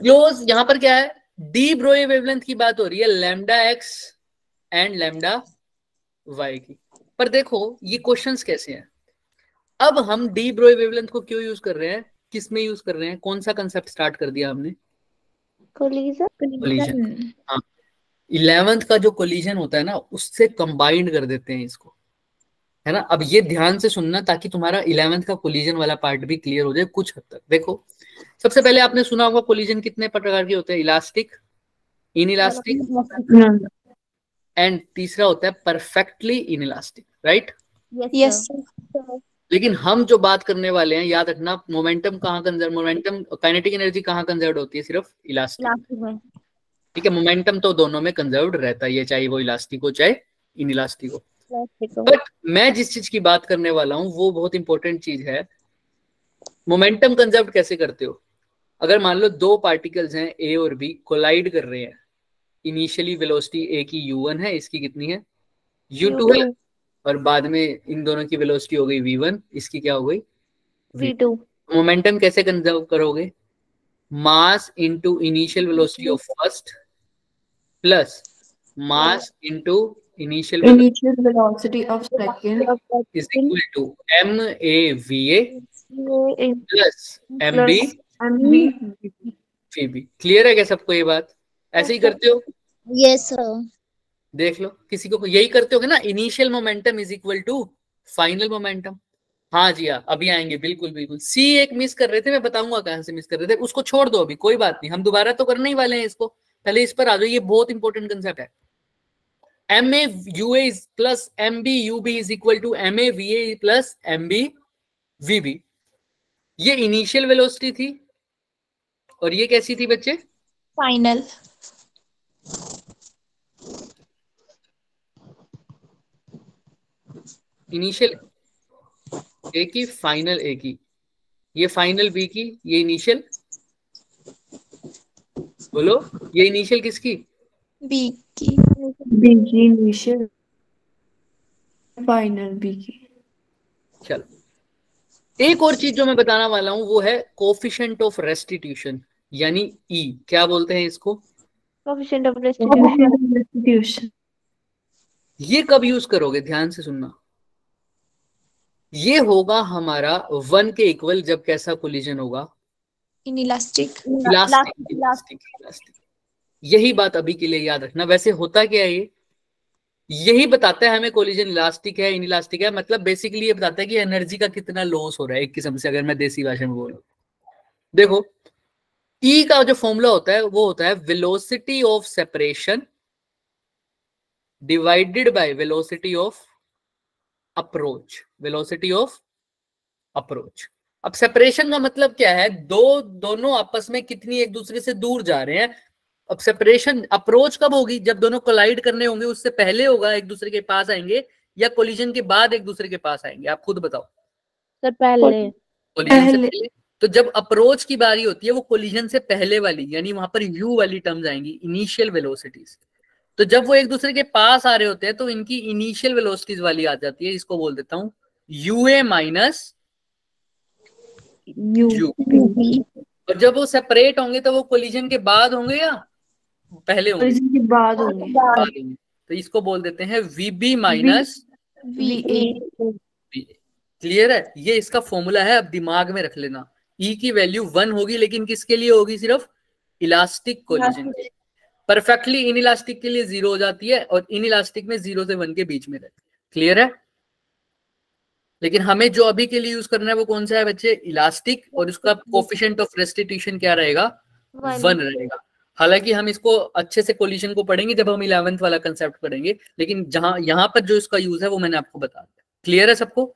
क्लोज, यहाँ पर क्या है? डी ब्रोई वेवलेंथ की बात हो रही है, λx एंड λy की। पर देखो ये क्वेश्चंस कैसे हैं। अब हम डी ब्रोई वेवलेंथ को क्यों यूज कर रहे हैं, किस में यूज कर रहे हैं, कौन सा कंसेप्ट स्टार्ट कर दिया हमने? कोलिजन। हाँ, 11th का जो कोलिजन होता है ना, उससे कंबाइंड कर देते हैं इसको, है ना? अब ये ध्यान से सुनना ताकि तुम्हारा 11th का कोलिजन वाला पार्ट भी क्लियर हो जाए कुछ हद तक। देखो, सबसे पहले आपने सुना होगा कोलिजन कितने प्रकार के होते हैं? इलास्टिक, इनइलास्टिक, एंड तीसरा होता है परफेक्टली इनइलास्टिक, राइट? यस लेकिन हम जो बात करने वाले हैं, याद रखना, मोमेंटम कहाँ कंजर्व, मोमेंटम काइनेटिक एनर्जी कहाँ कंजर्व होती है? सिर्फ इलास्टिक में। ठीक है, मोमेंटम तो दोनों में कंजर्व्ड रहता है, चाहे वो इलास्टिक हो चाहे इनइलास्टिक हो। बट मैं जिस चीज की बात करने वाला हूं वो बहुत इंपॉर्टेंट चीज है। मोमेंटम कंजर्व कैसे करते हो? अगर मान लो दो पार्टिकल्स हैं ए और बी, कोलाइड कर रहे हैं, इनिशियली वेलोसिटी ए की u1 है, इसकी कितनी है? u2 है, और बाद में इन दोनों की वेलोसिटी हो गई v1, इसकी क्या हो गई? v2। मोमेंटम कैसे कंजर्व करोगे? Mass into initial velocity of first plus mass into initial velocity of second is equal to MAVA plus MBVB। Clear है क्या सबको ये बात? ऐसे ही करते हो? Yes sir. देख लो, किसी को यही करते होगे ना, initial momentum is equal to final momentum. हाँ जी हाँ, अभी आएंगे, बिल्कुल बिल्कुल। सी एक मिस कर रहे थे, मैं बताऊंगा कहां से मिस कर रहे थे, उसको छोड़ दो अभी, कोई बात नहीं, हम दोबारा तो करने ही वाले हैं इसको, पहले इस पर आ जाओ, ये बहुत इंपॉर्टेंट कंसेप्ट है। M A U A plus M B U B is equal to M A V A plus M B V B. ये इनिशियल वेलोसिटी थी, और ये कैसी थी बच्चे? फाइनल। इनिशियल ए की, फाइनल ए की, ये फाइनल बी की, ये इनिशियल, बोलो ये इनिशियल किसकी? बी की। बी की इनिशियल, फाइनल बी की। चलो, एक और चीज जो मैं बताना वाला हूं वो है कोफिशिएंट ऑफ रेस्टिट्यूशन, यानी ई, क्या बोलते हैं इसको? Coefficient of restitution. ये कब यूज करोगे, ध्यान से सुनना। ये होगा हमारा 1 के इक्वल जब कैसा कोलिजन होगा? इनइलास्टिक। Elastic, elastic, elastic. यही बात अभी के लिए याद रखना। वैसे होता क्या है ये, यही बताता है हमें कोलिजन इलास्टिक है इनइलास्टिक है, मतलब बेसिकली ये बताता है कि एनर्जी का कितना लॉस हो रहा है, एक किस्म से, अगर मैं देसी भाषा में बोलूं। देखो, ई का जो फॉर्मूला होता है वो होता है velocity of separation divided by velocity of approach, velocity of approach. अब सेपरेशन का मतलब क्या है, दोनों आपस में कितनी एक दूसरे से दूर जा रहे हैं। अब सेपरेशन अप्रोच कब होगी, जब दोनों कोलाइड करने होंगे, उससे पहले होगा, एक दूसरे के पास आएंगे, या कोलिजन के बाद एक दूसरे के पास आएंगे? आप खुद बताओ। सर पहले। कोलिजन से पहले। तो जब अप्रोच की बारी होती है वो कोलिजन से पहले वाली, यानी वहां पर यू वाली टर्म्स आएंगी, इनिशियल वेलोसिटीज। तो जब वो एक दूसरे के पास आ रहे होते हैं तो इनकी इनिशियल वेलोसिटीज वाली आ जाती है, इसको बोल देता हूं यूए माइनस यू। और जब वो सेपरेट होंगे तो वो कोलिजन के बाद होंगे या पहले होंगे? कोलिजन के बाद होंगे। बाद होंगे। तो इसको बोल देते हैं वीबी माइनस वी। क्लियर है? ये इसका फॉर्मूला है, अब दिमाग में रख लेना। ई की वैल्यू 1 होगी, लेकिन किसके लिए होगी? सिर्फ elastic collision. Perfectly in elastic के लिए 0 हो जाती है, और इन इलास्टिक में 0 से 1 के बीच में रहती है। क्लियर है? लेकिन हमें जो अभी के लिए यूज करना है वो कौन सा है बच्चे? इलास्टिक, और उसका कोफिशिएंट ऑफ रेस्टिट्यूशन क्या रहेगा? 1 रहेगा। हालांकि हम इसको अच्छे से कोलिजन को पढ़ेंगे जब हम 11th वाला कंसेप्ट पढ़ेंगे, लेकिन जहां यहाँ पर जो इसका यूज है वो मैंने आपको बता दिया। क्लियर है सबको?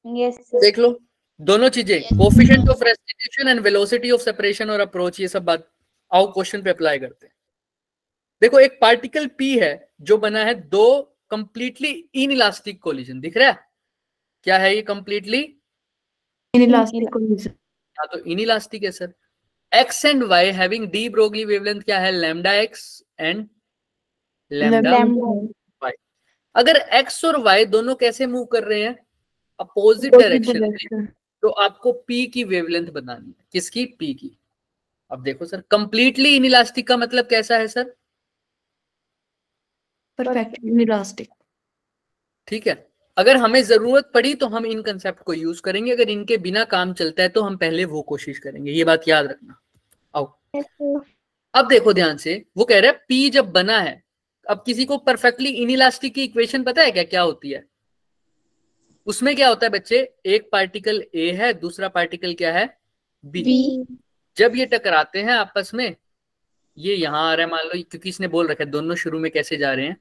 यस देख लो दोनों चीजें, coefficient of restitution and velocity of separation और अप्रोच, ये सब बात आओ क्वेश्चन पे अप्लाई करते हैं। देखो, एक पार्टिकल पी है जो बना है दो कंप्लीटली इनइलास्टिक कोलिजन, दिख रहा है? क्या है ये? Completely inelastic collision. हाँ, तो इनइलास्टिक है sir. X and Y having de Broglie wavelength क्या है? Lambda X and lambda Y. अगर एक्स और वाई दोनों कैसे मूव कर रहे हैं? अपोजिट डायरेक्शन में, तो आपको पी की वेवलेंथ बनानी है। किसकी? पी की। अब देखो सर, कंप्लीटली इनइलास्टिक का मतलब कैसा है सर? Perfectly inelastic. ठीक है, अगर हमें जरूरत पड़ी तो हम इन कंसेप्ट को यूज करेंगे, अगर इनके बिना काम चलता है तो हम पहले वो कोशिश करेंगे, ये बात याद रखना। आओ अब देखो ध्यान से, वो कह रहा है पी जब बना है, अब किसी को परफेक्टली इनइलास्टिक की इक्वेशन पता है क्या क्या होती है? उसमें क्या होता है बच्चे, एक पार्टिकल ए है, दूसरा पार्टिकल क्या है? बी। जब ये टकराते हैं आपस में, ये यहां आ रहा है मान लो, क्योंकि इसने बोल रखा है दोनों शुरू में कैसे जा रहे हैं?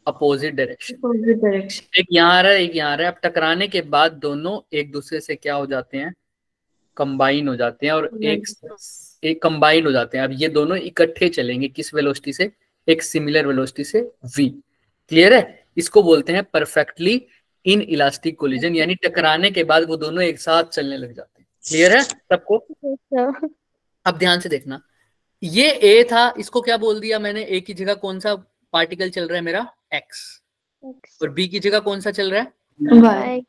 Opposite direction. एक यहाँ आ रहा है, एक यहाँ आ रहा है। अब टकराने के बाद दोनों एक दूसरे से क्या हो जाते हैं? कंबाइन हो जाते हैं, और एक कंबाइन हो जाते हैं। अब ये दोनों इकट्ठे चलेंगे, किस वेलोसिटी से? एक सिमिलर वेलोसिटी से, v। क्लियर है? इसको बोलते हैं परफेक्टली इन इलास्टिक कोलिजन, यानी टकराने के बाद वो दोनों एक साथ चलने लग जाते हैं। क्लियर है सबको? अब ध्यान से देखना, ये ए था, इसको क्या बोल दिया मैंने? ए की जगह कौन सा पार्टिकल चल रहा है मेरा? एक्स। और बी की जगह कौन सा चल रहा है?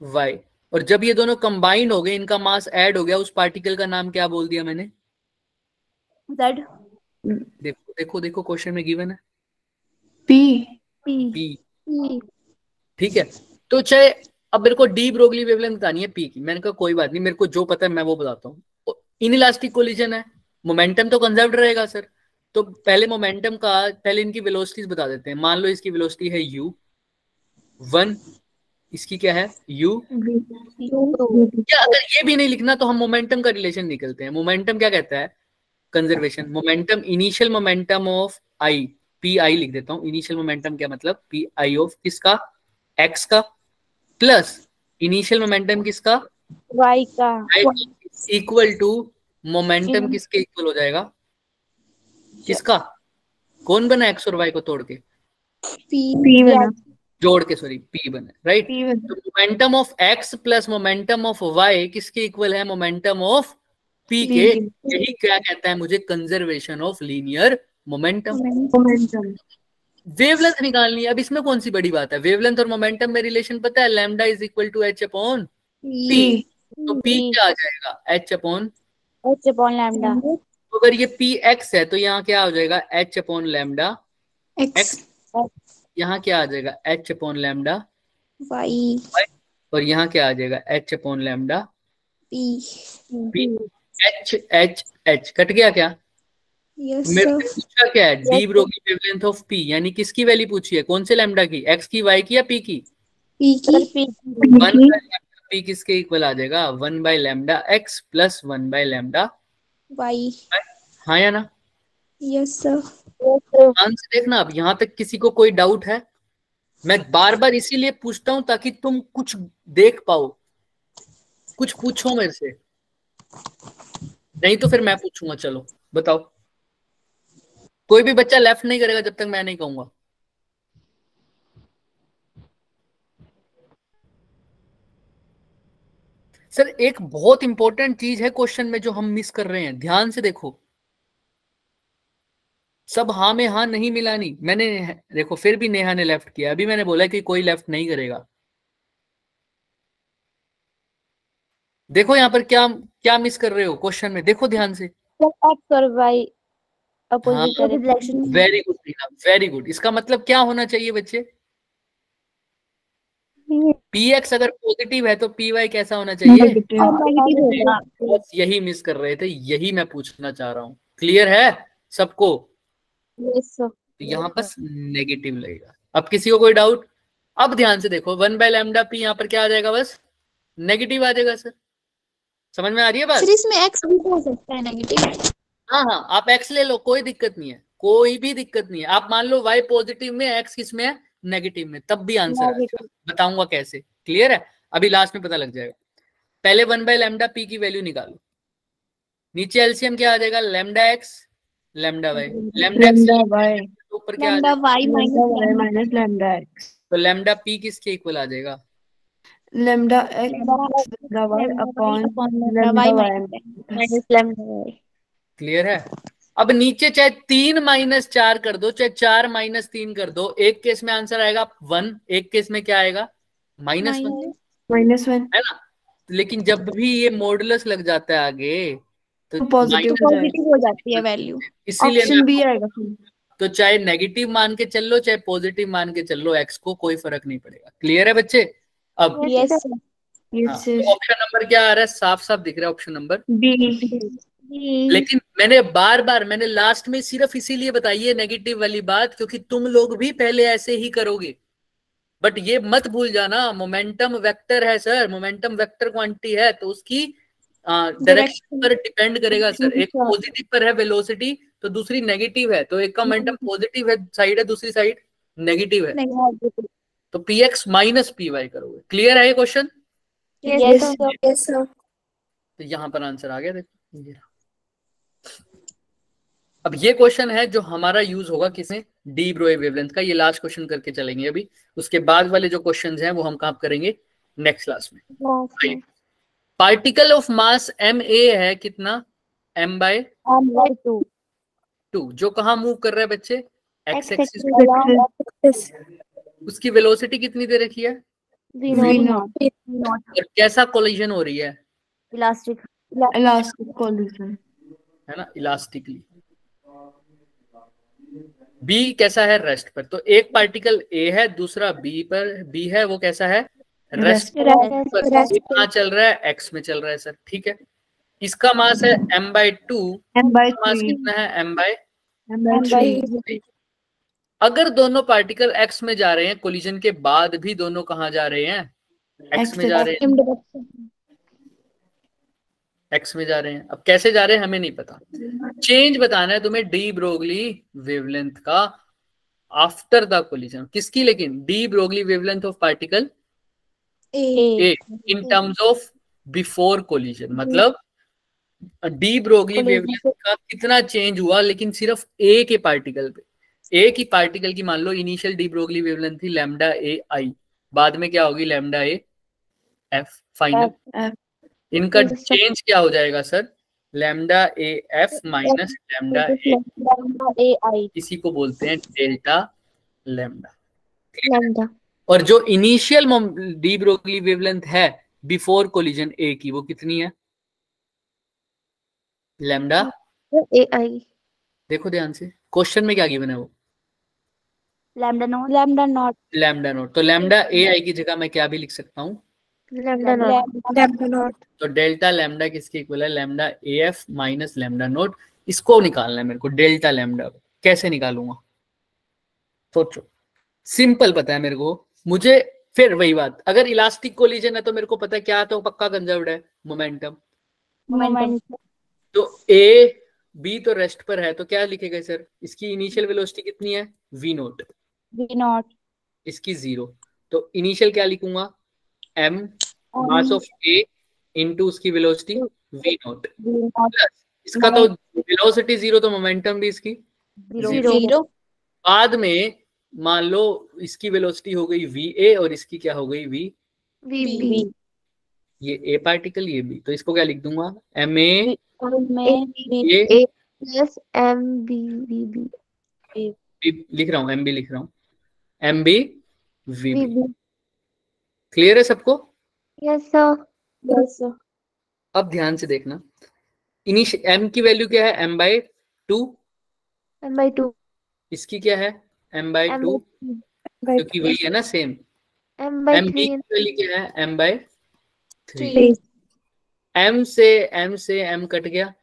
वाई। और जब ये दोनों कंबाइन हो गए, इनका मास ऐड हो गया, उस पार्टिकल का नाम क्या बोल दिया मैंने? जेड। देखो देखो देखो, क्वेश्चन में गिवन है पी। ठीक है, तो चाहे अब मेरे को डी ब्रोगली वेवलेंथ बतानी है पी की, मैंने कहा कोई बात नहीं, मेरे को जो पता है मैं वो बताता हूँ। इनइलास्टिक कोलिजन है, मोमेंटम तो कंजर्व्ड रहेगा सर। तो पहले मोमेंटम का, पहले इनकी वेलोसिटीज बता देते हैं। मान लो इसकी वेलोसिटी है u1, इसकी क्या है u। U2। या अगर ये भी नहीं लिखना तो हम मोमेंटम का रिलेशन निकलते हैं। मोमेंटम क्या कहता है? Conservation. Momentum initial momentum of I, P I लिख देता हूं। इनिशियल मोमेंटम क्या मतलब? पी आई ऑफ किसका? एक्स का, प्लस इनिशियल मोमेंटम किसका? Y का। इक्वल टू मोमेंटम किसके इक्वल हो जाएगा? किसका? कौन बना एक्स और वाई को तोड़ के? P बना, जोड़ के, सॉरी, पी बना, राइट। P बना। तो momentum of X plus momentum of Y किसके इक्वल है? मोमेंटम ऑफ पी के। यही क्या कहता है मुझे? Conservation of linear momentum. Momentum. Wavelength निकालनी है। अब इसमें कौन सी बड़ी बात है? वेवलेंथ और मोमेंटम में रिलेशन पता है, lambda is equal to H upon P. तो पी क्या आ जाएगा? H upon lambda. तो अगर ये पी एक्स है तो यहाँ क्या हो जाएगा? H upon lambda X. यहाँ क्या आ जाएगा? H upon lambda Y. और यहाँ क्या आ जाएगा? H upon lambda P. H H H cut गया क्या? यस मेरे सर। से पूछा क्या है? De Broglie wavelength of P, यानी किसकी वैल्यू पूछी है? कौन से लैम्डा की? एक्स की, वाई की या पी की? पी की। 1 बाय लैम्डा पी किसके इक्वल आ जाएगा? 1 by lambda X plus 1 by lambda Y. हाँ या ना? Yes sir. ध्यान से देखना। अब यहाँ तक किसी को कोई डाउट है? मैं बार बार इसीलिए पूछता हूं ताकि तुम कुछ देख पाओ। कुछ पूछो मेरे से, नहीं तो फिर मैं पूछूंगा। चलो बताओ। कोई भी बच्चा लेफ्ट नहीं करेगा जब तक मैं नहीं कहूंगा। सर एक बहुत इंपॉर्टेंट चीज है क्वेश्चन में जो हम मिस कर रहे हैं, ध्यान से देखो। सब हाँ में हाँ नहीं मिलानी। मैंने देखो फिर भी नेहा ने लेफ्ट किया। अभी मैंने बोला कि कोई लेफ्ट नहीं करेगा। देखो यहाँ पर क्या क्या मिस कर रहे हो क्वेश्चन में, देखो ध्यान से। एक्स और वाई हाँ, opposite direction. Very good, very good. इसका मतलब क्या होना चाहिए बच्चे? पी एक्स अगर पॉजिटिव है तो पी वाई कैसा होना चाहिए? बस यही मिस कर रहे थे, यही मैं पूछना चाह रहा हूँ। क्लियर है सबको? तो यहाँ पर नेगेटिव लगेगा। अब किसी को कोई डाउट? अब ध्यान से देखो, 1 बाय लैम्डा पी यहाँ पर क्या आ जाएगा? बस नेगेटिव आ जाएगा। सर समझ में आ रही है बात? सर इसमें एक्स भी हो सकता है नेगेटिव। हाँ हाँ, आप एक्स ले लो, कोई दिक्कत नहीं है, कोई भी दिक्कत नहीं है। आप मान लो वाई पॉजिटिव में, एक्स किस में है? नेगेटिव में, तब भी आंसर आएगा। बताऊंगा कैसे। क्लियर है? अभी लास्ट में पता लग जाएगा। पहले 1 बाय लैम्डा पी की वैल्यू निकालो। नीचे एलसीएम क्या आ जाएगा? Lambda X lambda Y. Lambda X ऊपर क्या आ लैम्डा जाएगा? Y minus lambda X. तो लैम्डा पी किसके इक्वल आ जाएगा? Lambda X lambda Y upon lambda Y minus lambda Y. Clear है? अब नीचे चाहे 3 माइनस 4 कर दो, चाहे 4 माइनस 3 कर दो, एक केस में आंसर आएगा 1, एक केस में क्या आएगा? -1, -1 है ना? लेकिन जब भी ये मॉडुलस लग जाता है आगे तो पॉजिटिव हो जाती है वैल्यू। इसीलिए ऑप्शन बी आएगा। तो चाहे नेगेटिव मान के चल लो चाहे पॉजिटिव मान के चल लो, एक्स को कोई फर्क नहीं पड़ेगा। क्लियर है बच्चे? अब यस ऑप्शन नंबर क्या आ रहा है? साफ साफ दिख रहा है ऑप्शन नंबर बी। लेकिन मैंने बार बार, मैंने लास्ट में सिर्फ इसीलिए बताई है नेगेटिव वाली बात क्योंकि तुम लोग भी पहले ऐसे ही करोगे। बट ये मत भूल जाना, मोमेंटम वेक्टर है सर, मोमेंटम वेक्टर क्वांटिटी है, तो उसकी डायरेक्शन पर डिपेंड करेगा सर। एक पॉजिटिव पर है वेलोसिटी तो दूसरी नेगेटिव है, तो एक का मोमेंटम पॉजिटिव है साइड है, दूसरी साइड नेगेटिव है, तो P X minus P Y करोगे। क्लियर है ये क्वेश्चन? Yes sir. तो यहां पर आंसर आ गया, देखो ये। अब ये क्वेश्चन है जो हमारा यूज होगा किसमें? डी ब्रोई वेवलेंथ का। ये लास्ट क्वेश्चन करके चलेंगे अभी। उसके बाद वाले जो क्वेश्चंस हैं वो हम कहाँ करेंगे? नेक्स्ट क्लास में। Particle of mass M A है कितना? m/2, जो कहाँ मूव कर रहा है बच्चे? X axis. उसकी वेलोसिटी कितनी दे रखी है? और कैसा कोलिजन हो रही है? इलास्टिक कोलिजन है ना, इलास्टिकली। बी कैसा है? रेस्ट पर। तो एक पार्टिकल ए है, दूसरा बी है, वो कैसा है? रेस्ट पर। कहाँ चल रहा है? एक्स में चल रहा है सर, ठीक है। इसका मास है m/2, मास कितना है? m/3। अगर दोनों पार्टिकल एक्स में जा रहे हैं, कोलिजन के बाद भी दोनों कहाँ जा रहे हैं? एक्स में जा रहे हैं, एक्स में जा रहे हैं। अब कैसे जा रहे हैं हमें नहीं पता। चेंज बताना है तुम्हें डी ब्रोगली वेवलेंथ का आफ्टर द कोलिजन। किसकी? लेकिन D Broglie wavelength of particle A in terms of before collision. मतलब डी ब्रोगली वेवलेंथ का कितना चेंज हुआ लेकिन सिर्फ ए के पार्टिकल पे। ए की पार्टिकल की मान लो इनिशियल डी ब्रोगली वेवलेंथ थी लैम्डा ए आई, बाद में क्या होगी लैम्डा ए एफ फाइनल। इनका चेंज क्या हो जाएगा sir? Lambda A F minus lambda A I, इसी को बोलते हैं डेल्टा लैम्डा। और जो इनिशियल डी ब्रोगली वेवलेंथ है बिफोर कोलिजन ए की, वो कितनी है? Lambda A I. देखो ध्यान से, क्वेश्चन में क्या गिवन है? वो लैम्डा नॉट। Lambda not. तो लैम्डा ए आई की जगह मैं क्या भी लिख सकता हूँ? Lambda naught. तो डेल्टा लैम्डा किसके इक्वल है? Lambda A F minus lambda naught. इसको निकालना है मेरे को, डेल्टा लैम्डा। कैसे निकालूंगा? सोचो, सिंपल पता है मेरे को। मुझे फिर वही बात, अगर इलास्टिक कोलिजन है तो मेरे को पता है क्या, तो पक्का कंजर्व्ड है मोमेंटम। तो ए बी तो रेस्ट पर है, तो क्या लिखेगा सर? इसकी इनिशियल वेलोसिटी कितनी है? V naught. इसकी 0। तो इनिशियल क्या लिखूंगा? M mass of A into उसकी वेलोसिटी वी नॉट प्लस इसका तो वेलोसिटी 0, तो मोमेंटम भी इसकी 0। बाद में मान लो इसकी वेलोसिटी हो गई वी ए और इसकी क्या हो गई? V B. ये ए पार्टिकल, ये बी। तो इसको क्या लिख दूंगा? M A plus M B B लिख रहा हूँ, एम बी लिख रहा हूँ, M B V B. Clear है सबको? Yes sir. अब ध्यान से देखना, एम की वैल्यू क्या है? M by 2। इसकी क्या है? एम बाई 2, क्योंकि वही है ना same. M by M B 3। की वैल्यू क्या है? M by 3। एम से एम कट गया,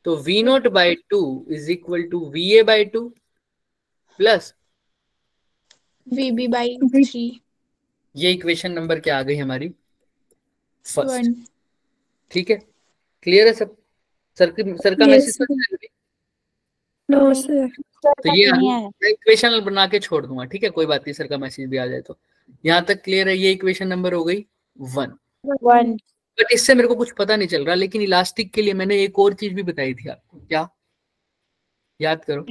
तो V naught by 2 is equal to V A by 2 plus V B by 3। ये इक्वेशन नंबर क्या आ गई हमारी? फर्स्ट। ठीक है, क्लियर है सब? सर का मैसेज नो सर। तो ये इक्वेशन बना के छोड़ दूंगा, ठीक है, कोई बात नहीं, सर का मैसेज भी आ जाए तो। यहाँ तक क्लियर है? ये इक्वेशन नंबर हो गई 1। बट इससे मेरे को कुछ पता नहीं चल रहा, लेकिन इलास्टिक के लिए मैंने एक और चीज भी बताई थी आपको। क्या? याद करो।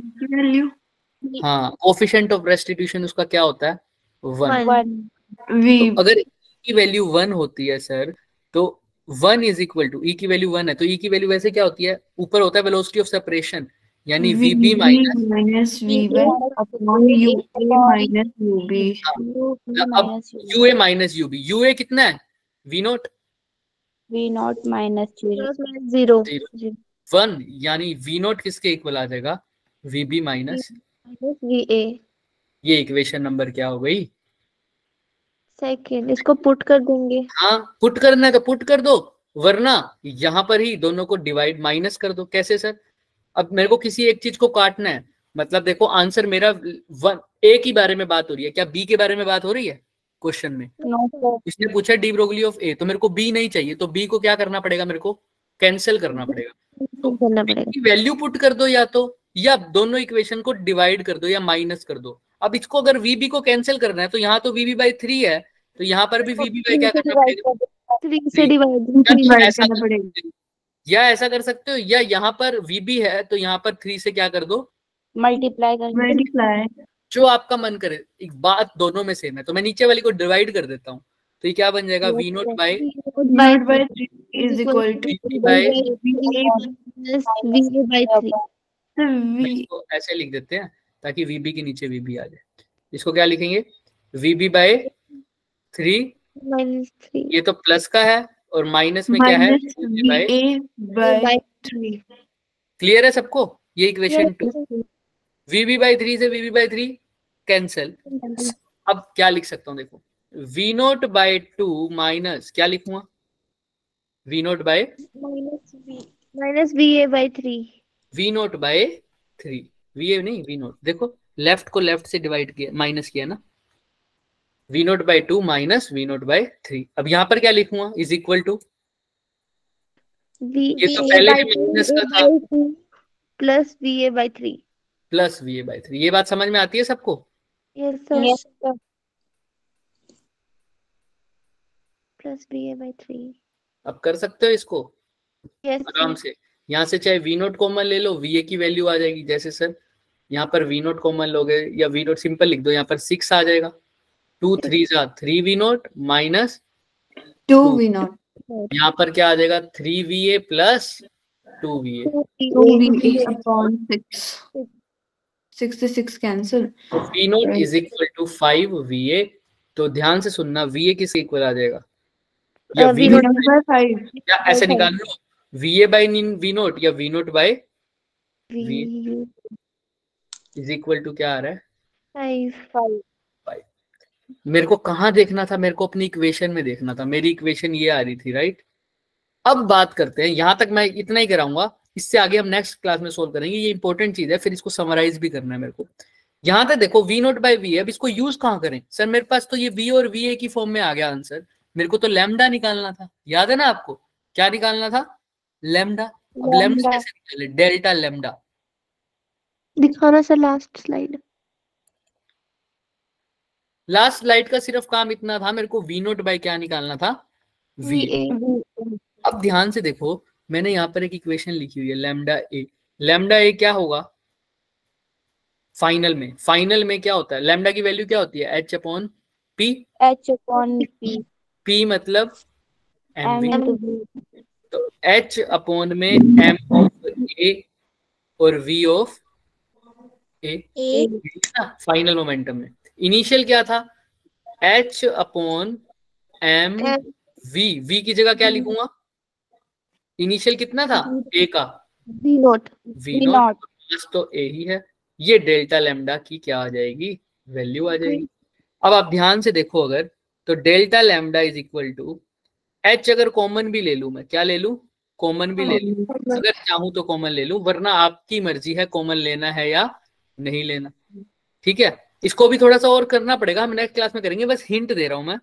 हाँ, कोफिशिएंट ऑफ रेस्टिट्यूशन उसका क्या होता है? 1। तो अगर की वैल्यू 1 होती है सर, तो 1 इज इक्वल टू, ई की वैल्यू 1 है तो ई की वैल्यू वैसे क्या होती है? ऊपर होता है वेलोसिटी ऑफ सेपरेशन, यानी VB minus v1 upon ua minus ub। अब यूए माइनस यूबी। यूए कितना है? V naught minus 0। 1, यानी वी नॉट किसके इक्वल आ जाएगा? VB minus V A. ये इक्वेशन नंबर क्या हो गई? सेकंड। इसको पुट कर देंगे। हाँ, पुट करना है तो पुट कर दो, वरना यहाँ पर ही दोनों को डिवाइड माइनस कर दो। कैसे सर? अब मेरे को किसी एक चीज को काटना है, मतलब देखो आंसर मेरा ए की बारे में बात हो रही है, क्या बी के बारे में बात हो रही है? क्वेश्चन में इसने पूछा डी ब्रोगली ऑफ ए, तो मेरे को बी नहीं चाहिए, तो बी को क्या करना पड़ेगा? मेरे को कैंसिल करना पड़ेगा। तो वैल्यू पुट कर दो, या दोनों इक्वेशन को डिवाइड कर दो या माइनस कर दो। अब इसको अगर वीबी को कैंसिल करना है तो यहाँ तो वीबी बाई 3 है, तो यहाँ पर भी वीबी बाई क्या करना पड़ेगा? 3 से डिवाइड करना पड़ेगा। या ऐसा कर सकते हो, या यहाँ पर वीबी है तो यहाँ पर 3 से क्या कर दो? मल्टीप्लाई। जो आपका मन करे। एक बात दोनों में सेम है, तो मैं नीचे वाली को डिवाइड कर देता हूँ, तो ये क्या बन जाएगा? V naught by is equal to ऐसे लिख देते हैं ताकि वीबी के नीचे वीबी आ जाए। इसको क्या लिखेंगे? वीबी बाई 3। ये तो प्लस का है और माइनस में क्या है? बाई 3। क्लियर है सबको? ये इक्वेशन 2। वीबी बाई 3 से वीबी बाई 3 कैंसिल। अब क्या लिख सकता हूँ? देखो, वी नोट बाई 2 माइनस क्या लिखूंगा? V naught by minus V A by 3। V naught by 3, V A नहीं वी नोट। देखो लेफ्ट को लेफ्ट से डिवाइड किया, माइनस किया ना, V naught by 2 minus V naught by 3। अब यहाँ पर क्या लिखूंगा, इज इक्वल टू, ये तो पहले भी माइनस का था, प्लस VA/3। Plus VA/3। ये बात समझ में आती है सबको? Yes sir. Plus VA/3। अब कर सकते हो इसको यस आराम से। यहाँ से चाहे वी नोट कॉमन ले लो, VA की वैल्यू आ जाएगी। जैसे सर यहाँ पर वी नोट कॉमन लोगे या वी नोट सिंपल लिख दो, यहाँ पर 6 आ जाएगा। 2 3 3 V naught minus 2 V naught, यहाँ पर क्या आ जाएगा, 3 VA plus 2 VA। 2 VA upon 6, 6 से 6 कैंसिल, तो V naught is equal to 5 VA। तो ध्यान से सुनना, VA किसके इक्वल आ जाएगा, या वी नोट बाय 5, या ऐसे निकाल लो, VA बाई वी नोट या V naught by V is equal to क्या आ रहा है, 5। मेरे को कहाँ देखना था, मेरे को अपनी इक्वेशन में देखना था। मेरी इक्वेशन ये आ रही थी, राइट। अब बात करते हैं, यहां तक मैं इतना ही कराऊंगा, इससे आगे हम नेक्स्ट क्लास में सोल्व करेंगे। ये इंपॉर्टेंट चीज है, फिर इसको समराइज भी करना है मेरे को। यहां तक देखो वी नोट बाई वी, अब इसको यूज कहाँ करें सर, मेरे पास तो ये वी और वी की फॉर्म में आ गया आंसर। मेरे को तो लैम्डा निकालना था, याद है ना आपको, क्या निकालना था, लैम्डा। अब लैम्डा कैसे निकाले, डेल्टा लैम्डा। दिखाना sir last slide. Last slide का सिर्फ काम इतना था, मेरे को वी नोट बाई क्या निकालना था, वी। अब ध्यान से देखो, मैंने यहाँ पर एक इक्वेशन लिखी हुई है, लैम्डा ए। लैम्डा ए क्या होगा फाइनल में क्या होता है, लैम्डा की वैल्यू क्या होती है, H/P। H/P। P मतलब mv। तो H/ में m ऑफ ए और v ऑफ ए ना, फाइनल मोमेंटम में। इनिशियल क्या था, H/m v की जगह क्या लिखूंगा, इनिशियल कितना था ए का, V नोट। तो ए ही है। ये डेल्टा लैम्डा की क्या आ जाएगी, वैल्यू आ जाएगी। अब आप ध्यान से देखो, अगर तो delta lambda is equal to H, अगर कॉमन भी ले लूं मैं, क्या ले लूं, कॉमन भी ले लूं, अगर चाहूं तो कॉमन ले लूं, वरना आपकी मर्जी है कॉमन लेना है या नहीं लेना। ठीक है, इसको भी थोड़ा सा और करना पड़ेगा, हम नेक्स्ट क्लास में करेंगे, बस हिंट दे रहा हूं मैं।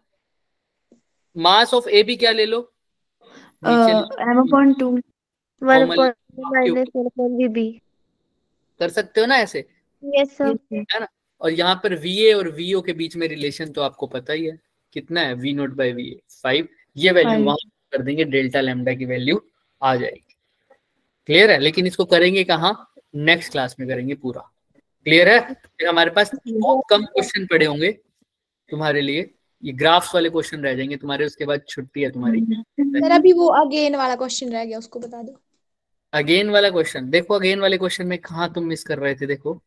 मास ऑफ ए भी क्या ले लो, m/2 1/-VB। कर सकते हो ना ऐसे, यस सर। है ना। और यहाँ पर VA और VO के बीच में रिलेशन तो आपको पता ही है, कितना है, V नोट बाई VA 5। ये वैल्यू वहां कर देंगे, डेल्टा लैम्डा की वैल्यू आ जाएगी। क्लियर है, लेकिन इसको करेंगे कहाँ, नेक्स्ट क्लास में करेंगे पूरा। क्लियर है, फिर हमारे पास बहुत कम क्वेश्चन पड़े होंगे तुम्हारे लिए, ये ग्राफ्स वाले क्वेश्चन रह जाएंगे तुम्हारे, उसके बाद छुट्टी है तुम्हारी। सर अभी वो अगेन वाला क्वेश्चन रह गया, उसको बता दो। अगेन वाला क्वेश्चन देखो, अगेन वाले क्वेश्चन में कहाँ तुम मिस कर रहे थे, देखो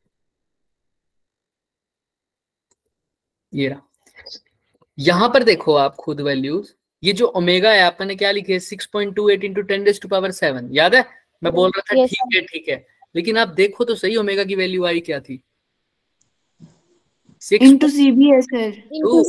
ये रहा, यहां पर देखो आप खुद वैल्यूज, ये जो ओमेगा है आपने क्या लिखे, 6.28 इंटू 10⁻7। याद है, मैं बोल रहा था ठीक है, लेकिन आप देखो तो सही, ओमेगा की वैल्यू आई क्या थी, 6 इंटू सी भी है सर, इंटू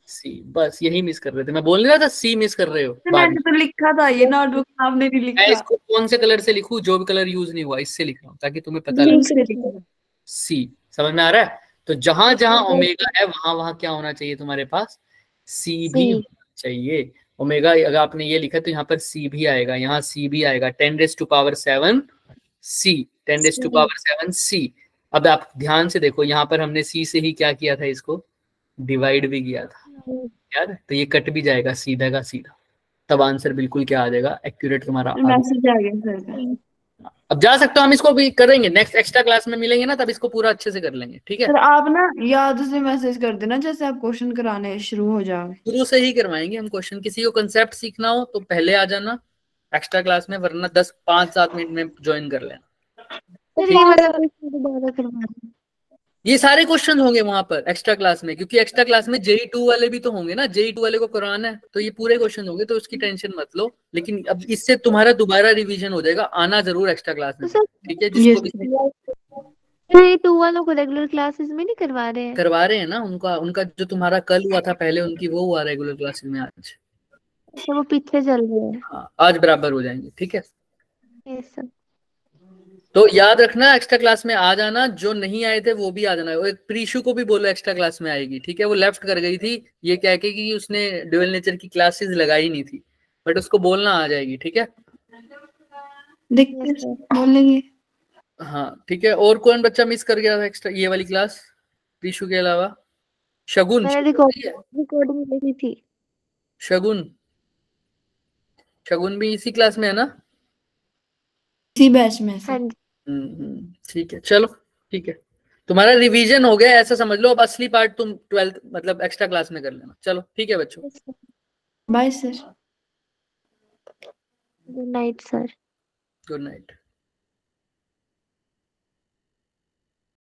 सी। बस यही मिस कर रहे थे, मैं बोल रहा था सी मिस कर रहे हो। मैंने तो लिखा था ये, नोटबुक आपने नहीं मैं लिखा। इसको कौन से कलर से लिखूं, जो भी कलर यूज नहीं हुआ इससे लिख रहा हूं, ताकि तुम्हें पता लगे। सी समझ में आ रहा है, तो जहां जहां ओमेगा है वहां वहां क्या होना चाहिए तुम्हारे पास, सी भी होना चाहिए। ओमेगा अगर आपने ये लिखा तो यहाँ पर सी भी आएगा, यहाँ सी भी आएगा, 10⁻7 सी, 10⁻7 सी। अब आप ध्यान से देखो, यहाँ पर हमने सी से ही क्या किया था, इसको डिवाइड भी किया था यार, तो ये कट भी जाएगा सीधा का सीधा, तब आंसर बिल्कुल क्या आ जाएगा, एक्यूरेट तुम्हारा। मैसेज आ गया सर का। अब जा सकते हो, हम इसको भी करेंगे नेक्स्ट एक्स्ट्रा क्लास में मिलेंगे ना, तब इसको पूरा अच्छे से कर लेंगे। ठीक है सर आप ना याद से मैसेज कर देना जैसे आप क्वेश्चन कराने शुरू हो जाओगे, शुरू से ही करवाएंगे हम क्वेश्चन। किसी को कंसेप्ट सीखना हो तो पहले आ जाना एक्स्ट्रा क्लास में, वरना 5-7 मिनट में ज्वाइन कर लेना। ये सारे क्वेश्चन होंगे वहां पर एक्स्ट्रा क्लास में, क्योंकि एक्स्ट्रा क्लास में JEE-2 वाले भी तो होंगे ना, JEE-2 वाले को कराना है, तो ये पूरे क्वेश्चन होंगे, तो उसकी टेंशन मत लो। लेकिन अब इससे तुम्हारा दोबारा रिवीजन हो जाएगा, आना जरूर एक्स्ट्रा क्लास में, ठीक है। जिसको भी 2 वालों को रेगुलर क्लासेस में नहीं करवा रहे हैं ना, उनका जो तुम्हारा कल हुआ था पहले, उनकी वो हुआ रेगुलर क्लासेस में आज, वो पीछे चल रहे हैं। हाँ, आज बराबर हो जाएंगे। ठीक है, यस सर। तो याद रखना एक्स्ट्रा क्लास में आ जाना, जो नहीं आए थे वो भी आ जाना। एक प्रीशु को भी बोलो एक्स्ट्रा क्लास में आएगी, ठीक है? वो लेफ्ट कर गई थी ये कह के कि उसने ड्यूअल नेचर की क्लासेस लगाई नहीं थी, बट उसको बोलना आ जाएगी, ठीक है? देखते Yes, sir. बोल लेंगे। हाँ ठीक है। और कौन बच्चा मिस कर गया था एक्स्ट्रा ये वाली क्लास प्रीशु के अलावा? शगुन, मैंने रिकॉर्डिंग देखी थी। शगुन, शगुन भी इसी क्लास में है ना? इसी बैच में से। हाँ जी। ठीक है, चलो ठीक है, तुम्हारा रिवीजन हो गया ऐसा समझ लो। अब असली पार्ट तुम 12th मतलब एक्स्ट्रा क्लास में कर लेना। चलो ठीक है बच्चों, Yes, sir. Bye sir. Good night, sir. Good night.